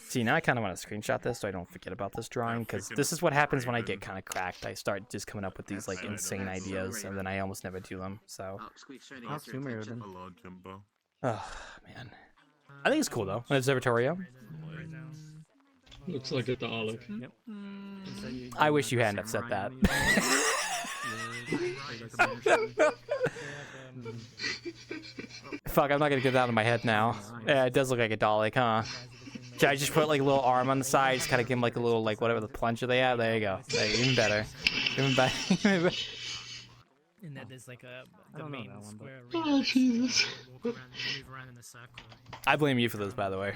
See, now I kind of want to screenshot this so I don't forget about this drawing, because this is what happens when I get kind of cracked. I start just coming up with these like insane ideas, and then I almost never do them. So. Hello, Jimbo. Oh man, I think it's cool though. An observatorium. Looks like a Dalek. I wish you hadn't have said that. Fuck, I'm not gonna get that out of my head now. Yeah, it does look like a Dalek, huh? Should I just put like a little arm on the side, just kind of give him like a little, like whatever the plunger they have? There you go. There, even better. Even better. And then there's like the don't know main that one, but- square. Oh, Jesus. Walk around, move around in a circle. I blame you for this, by the way.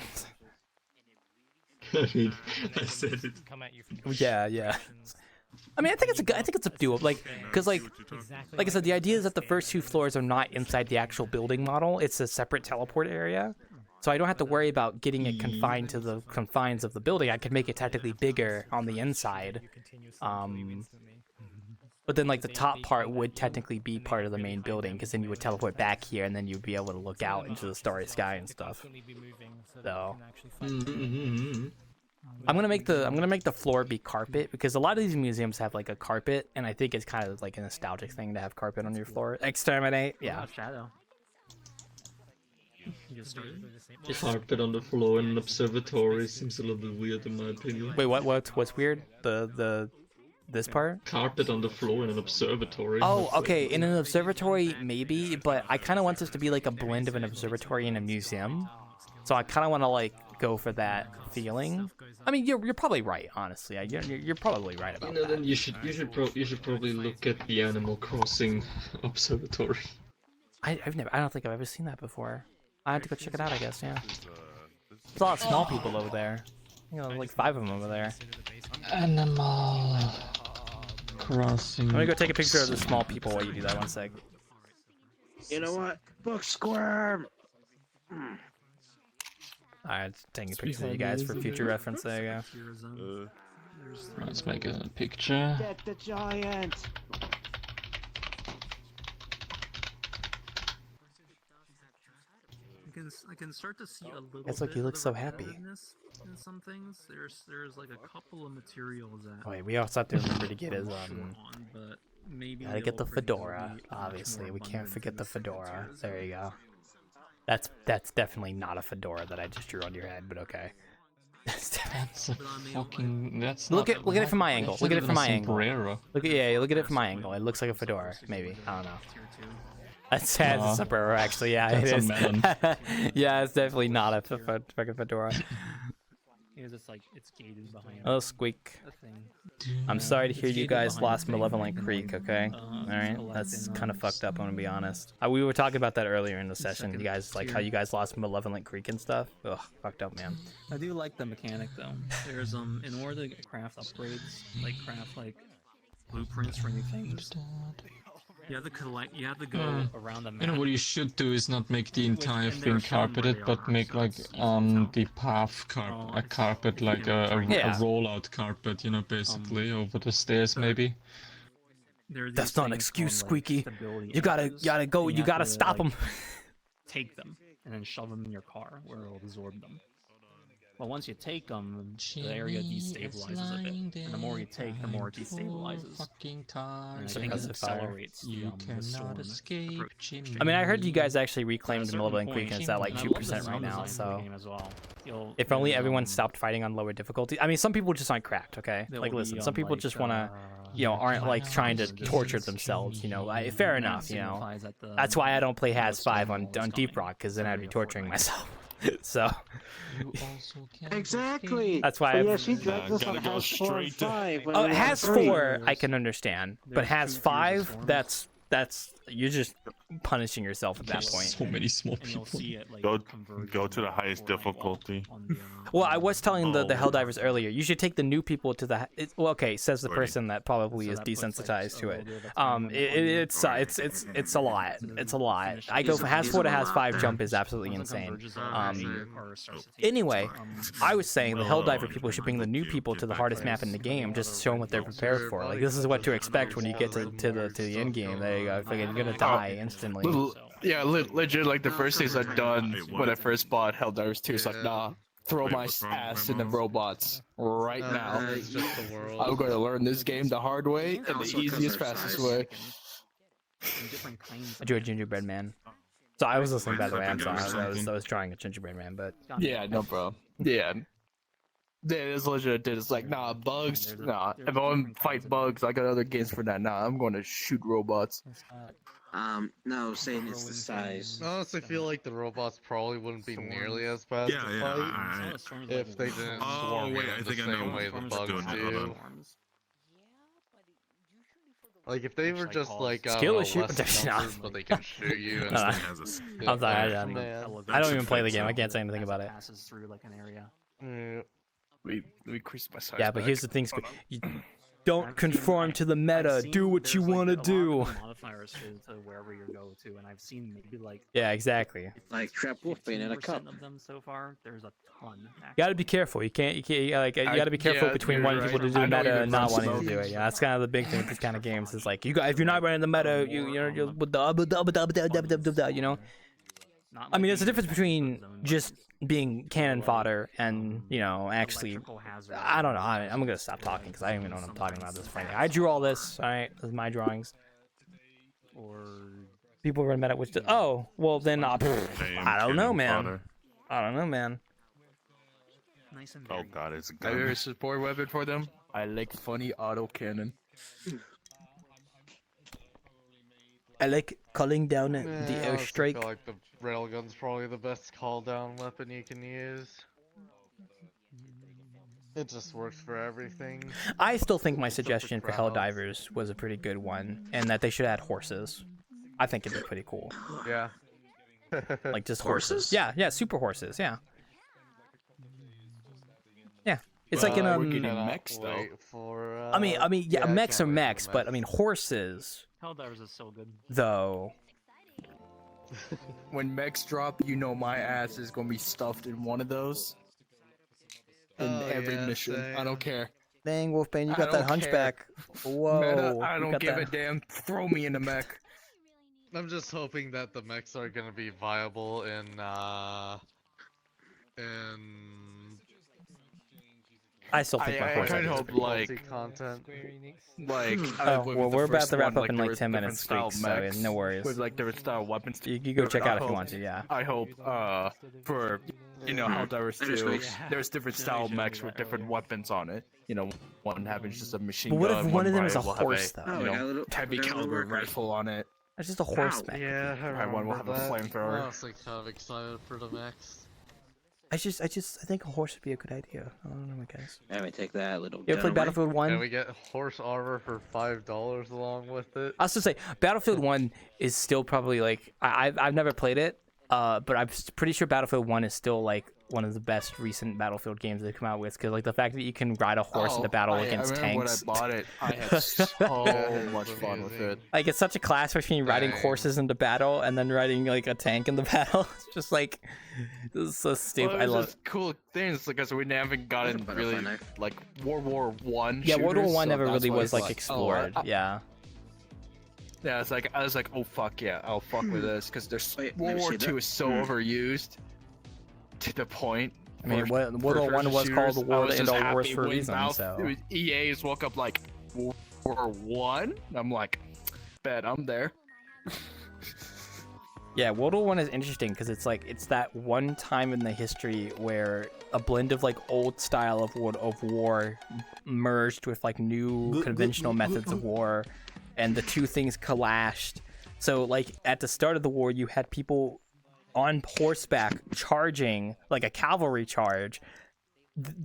I mean, I said it. Come at you from Yeah, yeah. I mean, I think it's a good. I think it's a doable. Like, cause like I said, the idea is that the first 2 floors are not inside the actual building model. It's a separate teleport area, so I don't have to worry about getting it confined to the confines of the building. I could make it technically bigger on the inside. But then, like, the top part would technically be part of the main building, because then you would teleport back here, and then you'd be able to look out into the starry sky and stuff. So, I'm gonna make the floor be carpet, because a lot of these museums have like a carpet, and I think it's kind of like a nostalgic thing to have carpet on your floor. Exterminate, yeah. Shadow. You just started? Carpet on the floor in an observatory seems a little bit weird in my opinion. Wait, what's weird? This part? Carpet on the floor in an observatory. Oh, okay. In an observatory, maybe, but I kind of want this to be like a blend of an observatory and a museum. So I kind of want to like go for that feeling. I mean, you're probably right, honestly. You're probably right about that. Then you should probably look at the Animal Crossing observatory. I don't think I've ever seen that before. I have to go check it out, I guess. Yeah. There's a lot of small people over there. You know, like 5 of them over there. Animal Crossing. I'm gonna go take a picture of the small people while you do that. 1 sec. You know what? Book squirm. Alright, taking a picture of you guys for future reference. There you go. Let's make a picture. Get the giant. I can start to see a little. It's like bit you look of so happy. repetitiveness in some things. There's like a couple of materials that. Wait, we also have to remember to get his But maybe gotta get the they'll bring fedora. maybe a much Obviously, more we can't abundant forget in the second fedora. tiers. There you go. That's definitely not a fedora that I just drew on your head, but okay. That's a fucking. That's Look not, at it from my angle. Look at it from my angle. sombrero. Look at it from my angle. It looks like a fedora, maybe. I don't know. That's a sombrero, actually. Yeah, That's it a is. melon. Yeah, it's definitely not a fucking fedora. Because it's like it's gated behind. Oh, squeak. a thing. I'm sorry to hear It's you gated guys behind lost the thing, Malevolent and Creek, then, okay? Alright, collect that's in, kind of fucked up, I'm gonna be honest. We were talking about that earlier in the session. You guys, like, how you guys lost Malevolent Creek and stuff. Ugh, fucked up, man. I do like the mechanic though. There's in order to craft upgrades, like craft like blueprints for new things. You have to collect. You have to go around the map. You know what you should do is not make the entire and thing there are some where carpeted, they but are, make so like it's easy to tell. the path a carpet, like a Yeah. rollout carpet, you know, basically over the stairs maybe. There are these That's not an things excuse, called, like, Squeaky. stability You gotta edges, go. and You gotta have to, stop like, them. Take them and then shove them in your car where it'll absorb them. But once you take them, the area destabilizes a bit, and the more you take, the more it destabilizes. Fucking And I So think because it of fire. accelerates the, You the cannot storm escape, approach. Jimmy. I mean, I heard you guys actually At a reclaimed certain Malevolent point, Creek, and it's at like and I love the 2% right sound now. design for the So, game as well. if only there's, everyone stopped fighting on lower difficulty. I mean, some people just aren't cracked. Okay, there like will listen, be, some people like, just wanna, aren't like trying to torture themselves. You know, fair enough. You know, signifies that the- that's why I don't play Haz storm 5 on wall is Deep coming. Rock, because then It's I'd be gonna be a torturing Fortnite. myself. So You also can't Exactly. that's why. But I yeah, she dragged us gotta on go House 4 and straight to- 5. when Oh, we were Haz three. 4 I can understand, but There's Haz 2 tiers of 5 storms. that's you're just punishing yourself at that There's point. so many small And you'll people. see it like Go converge to on the highest Fortnite wall difficulty. on the, Well, on I the- was telling the Oh. Helldivers earlier, you should take the new people to the. Well, okay, says the Already. person that probably So is that puts, like, desensitized a to little it. bit of a time limit on the- It's a lot. It's a lot. I go from Haz 4 to Haz 5 jump is absolutely Once it insane. converges on the car starts to take Anyway, its, I was saying the Well, Helldiver people should bring the new people to the hardest map in the game, just to show them what they're prepared for. Like this is what to expect when you get to the end game. There you go. Fucking, you're gonna die instantly. Legit, like the first things I've done when I first bought Helldivers 2, it's like, nah, throw my ass in the robots right now. I'm going to learn this game the hard way and the easiest, fastest way. and different kinds I of drew a gingerbread man. So I was listening, by the way. I'm sorry. I was drawing a gingerbread man, but Yeah, no problem. Yeah. Yeah, it's legit. It's like, nah, bugs. Nah, if I want to fight bugs, I got other games for that. Nah, I'm going to shoot robots. No, saying it's the size. I honestly feel like the robots probably wouldn't be nearly as bad Yeah, to yeah. fight if they didn't Oh, swarm wait, you I in think the I know same way the what's bugs doing it. Hold do. on. Like if they were just like Skill less issue. numbers, but they can shoot you. And Uh, stuff. I'm sorry, I Man. don't even play the game. I can't say anything about it. Passes through like an area. Yeah. We increased my size. Yeah, but back. here's the thing: you don't conform to the meta. Do what you want to do. Modifiers to wherever you go to, and I've seen maybe like Yeah, exactly. Like trap wolfbane in a cup. 15% of them so far. There's a ton. You gotta be careful. You can't. You gotta be careful between you're wanting right. people to do I the know meta even and not from wanting to do smoke. it. Yeah, that's kind of the big thing with these kind of games. Is like if you're not running the meta, you know. I mean, there's a difference between just being cannon fodder and actually. I don't know. I'm gonna stop talking because I don't even know what I'm talking about. This point, I drew all this. All right, this is my drawings. Or people run meta, which oh well then I don't know, man. I don't know, man. Nice and Oh god, it's a Have you gun. ever support weapon for them? I like funny auto cannon. I like calling down the Yeah, I honestly airstrike. feel like the railgun's probably the best call down weapon you can use. It just works for everything. I still think my suggestion for Helldivers was a pretty good one, and that they should add horses. I think it'd be pretty cool. Yeah. Like just horses. Yeah, super horses. Yeah. Yeah, it's like in we're getting mechs though. Wait for, I mean, yeah, I mechs are can't wait for mechs, but I mean horses Helldivers is so good. though. When mechs drop, you know my ass is gonna be stuffed in one of those. In every mission, I don't care. Dang, Wolfbane, you I got that don't hunchback. Whoa. Meta, I you don't got give that. a damn. Throw me in a mech. I'm just hoping that the mechs are gonna be viable in I still think my I horse kind of idea is hope like content. well, we're about to wrap up in like 10 minutes, Squeak, so no worries. With like different style weapons. You go check I out if you hope- want to, yeah. I hope for Helldivers Later, 2, Squeaks. there's different style mechs with different weapons on it. You know, one having just a machine But what gun. if one of them is a will have horse, though? Oh, You we got a know, little- heavy we got a little caliber worker. rifle on it. It's just a horse Ow. mech. Yeah, I one will have a remember that. flamethrower. I'm honestly kind of excited for the mechs. I think a horse would be a good idea. I don't know, guys. Let me take that little. You ever played gun away. Battlefield 1? And we get horse armor for $5 along with it. I was to say Battlefield 1 is still probably like I've never played it, but I'm pretty sure Battlefield 1 is still like one of the best recent Battlefield games they've come out with, because like the fact that you can ride a horse into battle against I remember tanks. when I bought it, I had so much fun with it. Like it's such a class between riding horses into battle and then riding like a tank in the battle. It's just like this is so stupid. Well, I it was love. just cool things because we haven't gotten That's a really butterfly knife. like World War One. Yeah, World War shooters, One so never that's really why was it's like explored. Yeah. Yeah, it's like I was like, oh fuck yeah, I'll fuck with this because there's Wait, let World me War see Two that. is so overused to the point. I mean, for- World for War One was shooters, called the I War was to End just All Wars happy for a when reason. Valve- So EA's woke up like World War One. I'm like, bet I'm there. yeah, World War One is interesting because it's like it's that one time in the history where a blend of like old style of war merged with like new conventional methods of war, and the two things clashed. So like at the start of the war, you had people on horseback charging like a cavalry charge,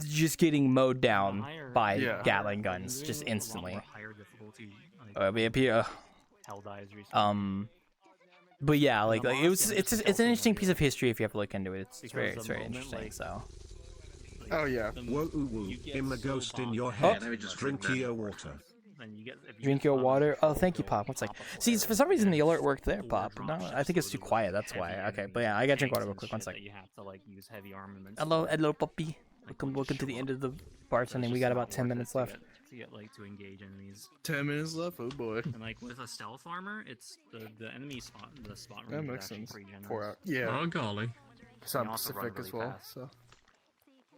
just getting mowed down by Gatling guns just instantly. Higher difficulty. Like, Helldivers recently. But yeah, like it's an interesting piece of history if you have to look into it. It's very interesting. So. Oh yeah. In the ghost in your head. head, drink your water. Drink your water. Oh, thank you, Pop. One sec. See, for some reason the alert worked there, Pop. No, I think it's too quiet. That's why. Okay, but yeah, I gotta drink water real quick. One sec. You have to like use heavy armaments. Hello, puppy. Welcome to the end of the bartending. We got about 10 minutes left. To get like to engage enemies. 10 minutes left. Oh boy. And like with a stealth armor, it's the enemy spot. The spot That range is makes actually sense. pretty generous. 4 hours. Yeah. Oh golly. So I'm You also run Pacific as really well. fast. So.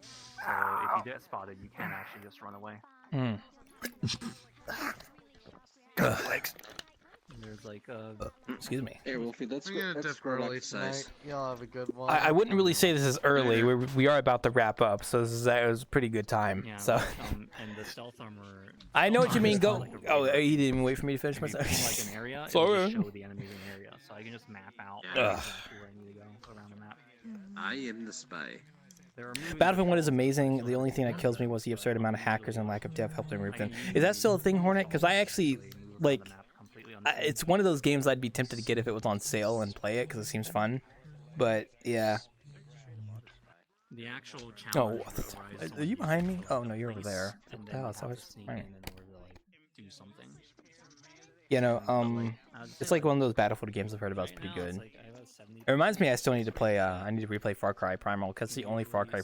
So if you get spotted, you can actually just run away. Hmm. Good legs. There's is like Excuse me. Hey, Wolfie, let's We're gonna let's dip scroll back early to size. tonight. Y'all have a good one. I wouldn't really say this is early. We are about to wrap up, so this is it was a pretty good time. yeah, So and the stealth armor. I know what you mean. Go. Like Oh, you didn't even wait for me to finish my. like an area, it Sorry. will just show the enemies in the area, so I can just map out Ugh. exactly where I need to go around the map. I am the spy. There are movies Battlefield 1 is amazing. The only thing that kills me was the absurd amount of hackers and lack of dev help to remove them. Is that still a thing, Hornet? Because I actually like. It's one of those games I'd be tempted to get if it was on sale and play it because it seems fun. But yeah. The actual Oh, challenge. are you behind me? Oh no, you're over there. Oh, that's always right. Do something. You know, it's like one of those Battlefield games I've heard about. It's pretty good. It reminds me I still need to play, I need to replay Far Cry Primal, because it's the only Far Cry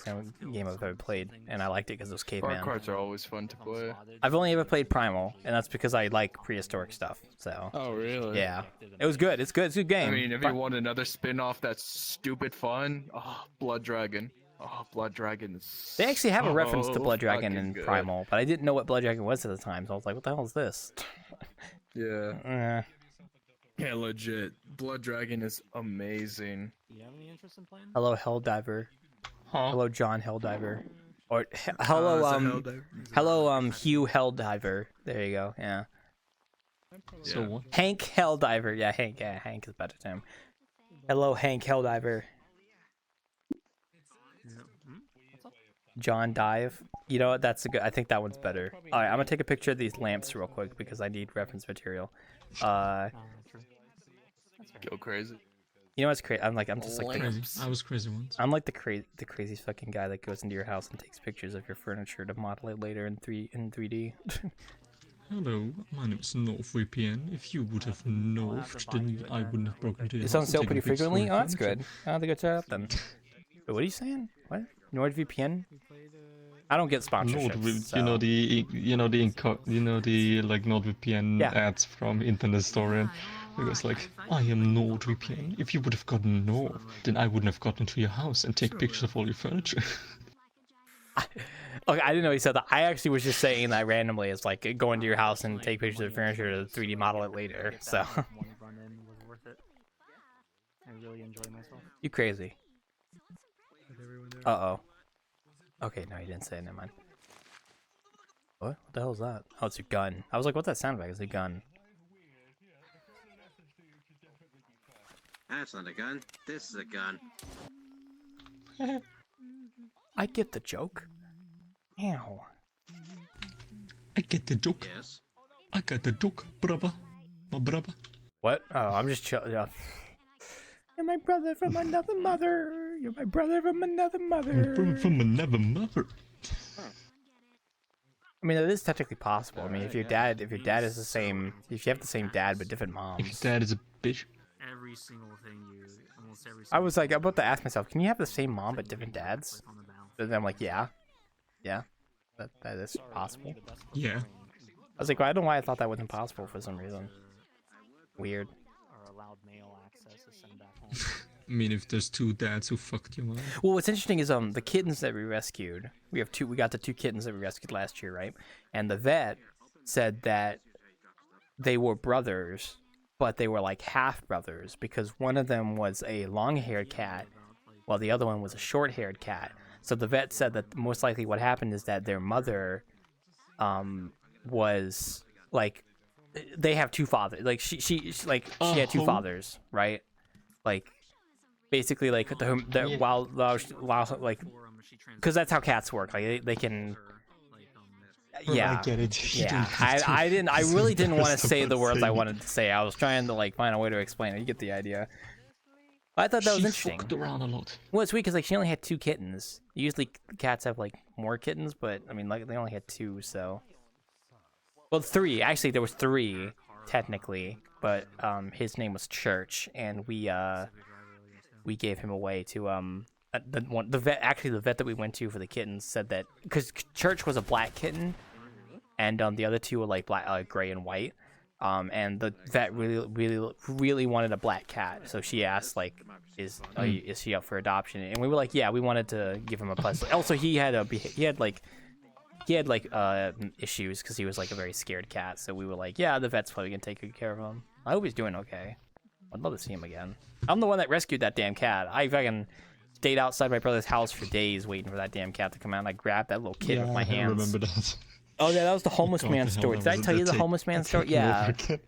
game I've ever played, and I liked it because it was caveman. Far Cries are always fun to play. I've only ever played Primal, and that's because I like prehistoric stuff, so. Oh, really? Yeah. It was good, it's good, it's a good game. I mean, if you want another spin-off that's stupid fun, oh, Blood Dragon. Oh, Blood Dragon is They actually have a reference to Blood Dragon fucking in good. Primal, but I didn't know what Blood Dragon was at the time, so I was like, what the hell is this? Yeah. Yeah, legit. Blood Dragon is amazing. Do you have any interest in playing? Hello, Helldiver. Huh? Hello, John Helldiver. Or hello, Hugh Helldiver. There you go. Yeah. So what? Hank Helldiver. Yeah, Hank. Yeah, Hank is better to him. Hello, Hank Helldiver. John Dive. You know what? That's a good. I think that one's better. All right, I'm gonna take a picture of these lamps real quick because I need reference material. Go crazy. You know what's crazy? I'm just like Crazy. I was crazy once. I'm like the crazy fucking guy that goes into your house and takes pictures of your furniture to model it later in 3D. Hello, my name is NorthVPN. If you would have Northed, then I wouldn't have broken into your It's on house and sale taken pretty pics for frequently. your Oh, that's furniture. good. I'll have to go check it out then. Wait, what are you saying? What? NordVPN? I don't get sponsorships. So. You know the like NordVPN ads from Internet Story. It was like, I am NordVPN. If you would have gotten Nord, then I wouldn't have gotten into your house and take pictures of all your furniture. Okay, I didn't know he said that. I actually was just saying that randomly. It's like go into your house and take pictures of furniture to 3D model it later. So. One run-in was worth it. I really enjoyed myself. You crazy. Uh-oh. Okay, no, you didn't say it. Never mind. What? What the hell is that? Oh, it's your gun. I was like, what's that sound like? It's a gun. That's not a gun. This is a gun. I get the joke. Ow. I get the joke. Yes. I got the joke, brother. My brother. What? Oh, I'm just chill. You're my brother from another mother. You're my brother from another mother. From another mother. I mean, it is technically possible. I mean, if your dad is the same, if you have the same dad but different moms. If your dad is a bitch. Every single thing almost every I was like, I'm about to ask myself, can you have the same mom but different dads? And then I'm like, yeah, that is possible. Yeah. I was like, well, I don't know why I thought that wasn't possible for some reason. Weird. Or allowed male access to send back home. I mean, if there's two dads who fucked you up. Well, what's interesting is the kittens that we rescued. We got the two kittens that we rescued last year, right? And the vet said that they were brothers, but they were like half brothers because one of them was a long-haired cat, while the other one was a short-haired cat. So the vet said that most likely what happened is that their mother, was like, they have two fathers. Like she had two fathers, right? Like. Basically, like while like, because that's how cats work. Like they can. Yeah, I get it. Yeah, I really didn't want to say the words I wanted to say. I was trying to like find a way to explain it. You get the idea. I thought that was interesting. Fucked around a lot. Well, it's weird because like she only had two kittens. Usually cats have like more kittens, but I mean like they only had two, so. Well, three. Actually, there was three technically, but his name was Church, and we gave him away to the vet. Actually, the vet that we went to for the kittens said that because Church was a black kitten, and the other two were like black, gray and white. And the vet really wanted a black cat, so she asked like, is she up for adoption? And we were like, yeah, we wanted to give him a plus. Also, he had issues because he was like a very scared cat, so we were like, yeah, the vet's probably gonna take good care of him. I hope he's doing okay. I'd love to see him again. I'm the one that rescued that damn cat. I fucking stayed outside my brother's house for days waiting for that damn cat to come out, and I grabbed that little kid with my hands. I remember that. Oh yeah, that was the homeless God, man the hell, story. that Did I was tell you the take- homeless man story? taking over Yeah. again.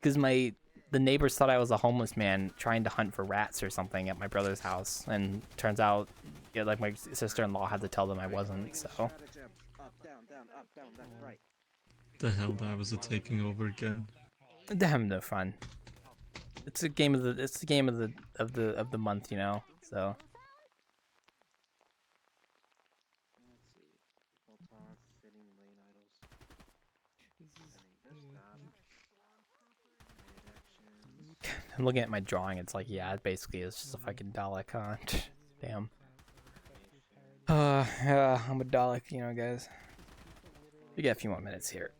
Because the neighbors thought I was a homeless man trying to hunt for rats or something at my brother's house, and turns out, yeah, like my sister-in-law had to tell them I wasn't. So. Up, down, down, up, down, left, right. The hell, that was it taking over again. They're having no fun. It's a game of the month, you know. So. I'm looking at my drawing. It's like, yeah, it basically is just a fucking Dalek, huh? Damn. Yeah, I'm a Dalek, you know, guys. We got a few more minutes here.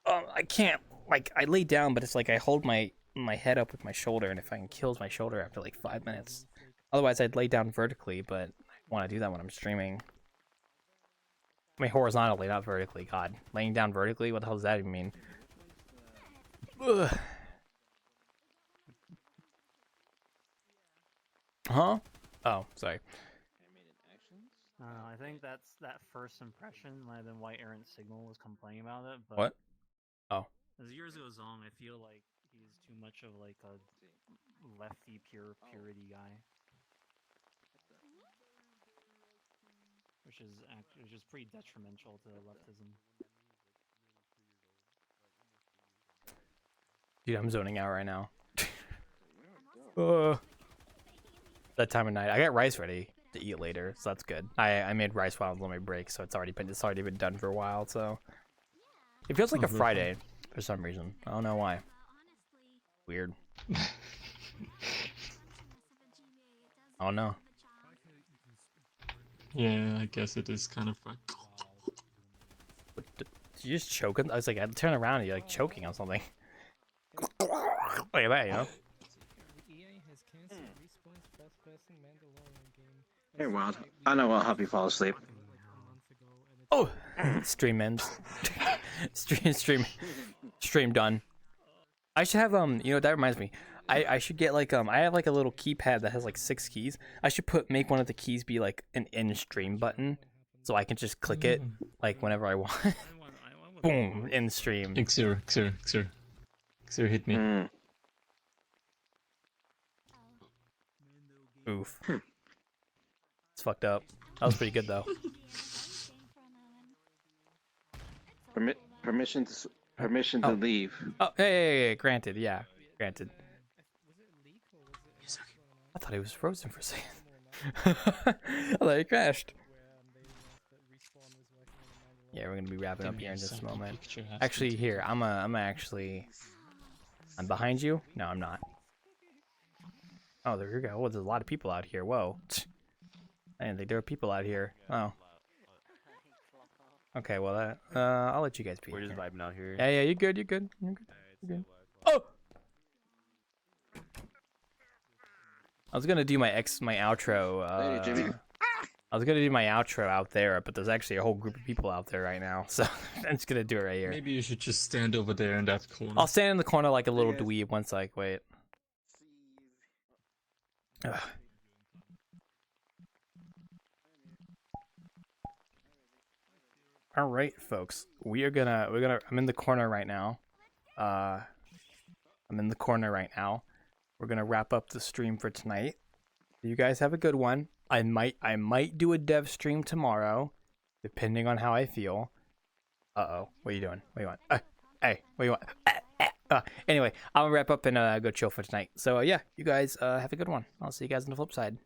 I can't, like, I lay down, but it's like I hold my head up with my shoulder, and it fucking kills my shoulder after like 5 minutes. Otherwise, I'd lay down vertically, but I want to do that when I'm streaming. I mean, horizontally, not vertically. God, laying down vertically? What the hell does that even mean? Ugh. Huh? Oh, sorry. I think that's that first impression might have been why Aaron Signal was complaining about it. But What? Oh. as years goes on, I feel like he's too much of like a lefty purity guy, which is pretty detrimental to leftism. Dude, I'm zoning out right now. That time of night. I got rice ready to eat later, so that's good. I made rice while I was on my break, so it's already been done for a while. So it feels like a Friday for some reason. I don't know why. Weird. I don't know. Yeah, I guess it is kind of fun. Did you just choking? I was like, I'd turn around and you're like choking on something. Look at that, you know. Hey, Wild. I know I'll help you fall asleep. Oh, stream ends. Stream done. I should have you know, that reminds me. I should get like I have like a little keypad that has like 6 keys. I should make one of the keys be like an in stream button, so I can just click it like whenever I want. Boom, in stream. Xer, hit me. Oof. It's fucked up. That was pretty good though. Permission to leave. Oh, hey, granted, yeah, granted. I thought he was frozen for a second. I thought he crashed. Yeah, we're gonna be wrapping up here in just a moment. Actually, here, I'm behind you. No, I'm not. Oh, there you go. Oh, there's a lot of people out here. Whoa. I didn't think there were people out here. Oh. Okay, well, I'll let you guys be. We're just vibing out here. Yeah, you're good. You're good. Oh. I was gonna do my outro. Hey, Jimmy. I was gonna do my outro out there, but there's actually a whole group of people out there right now, so I'm just gonna do it right here. Maybe you should just stand over there in that corner. I'll stand in the corner like a little dweeb once I wait. Ugh. All right, folks. I'm in the corner right now. We're gonna wrap up the stream for tonight. You guys have a good one. I might do a dev stream tomorrow, depending on how I feel. Uh-oh. What are you doing? What do you want? Hey, what do you want? Anyway, I'm gonna wrap up and go chill for tonight. So yeah, you guys have a good one. I'll see you guys on the flip side.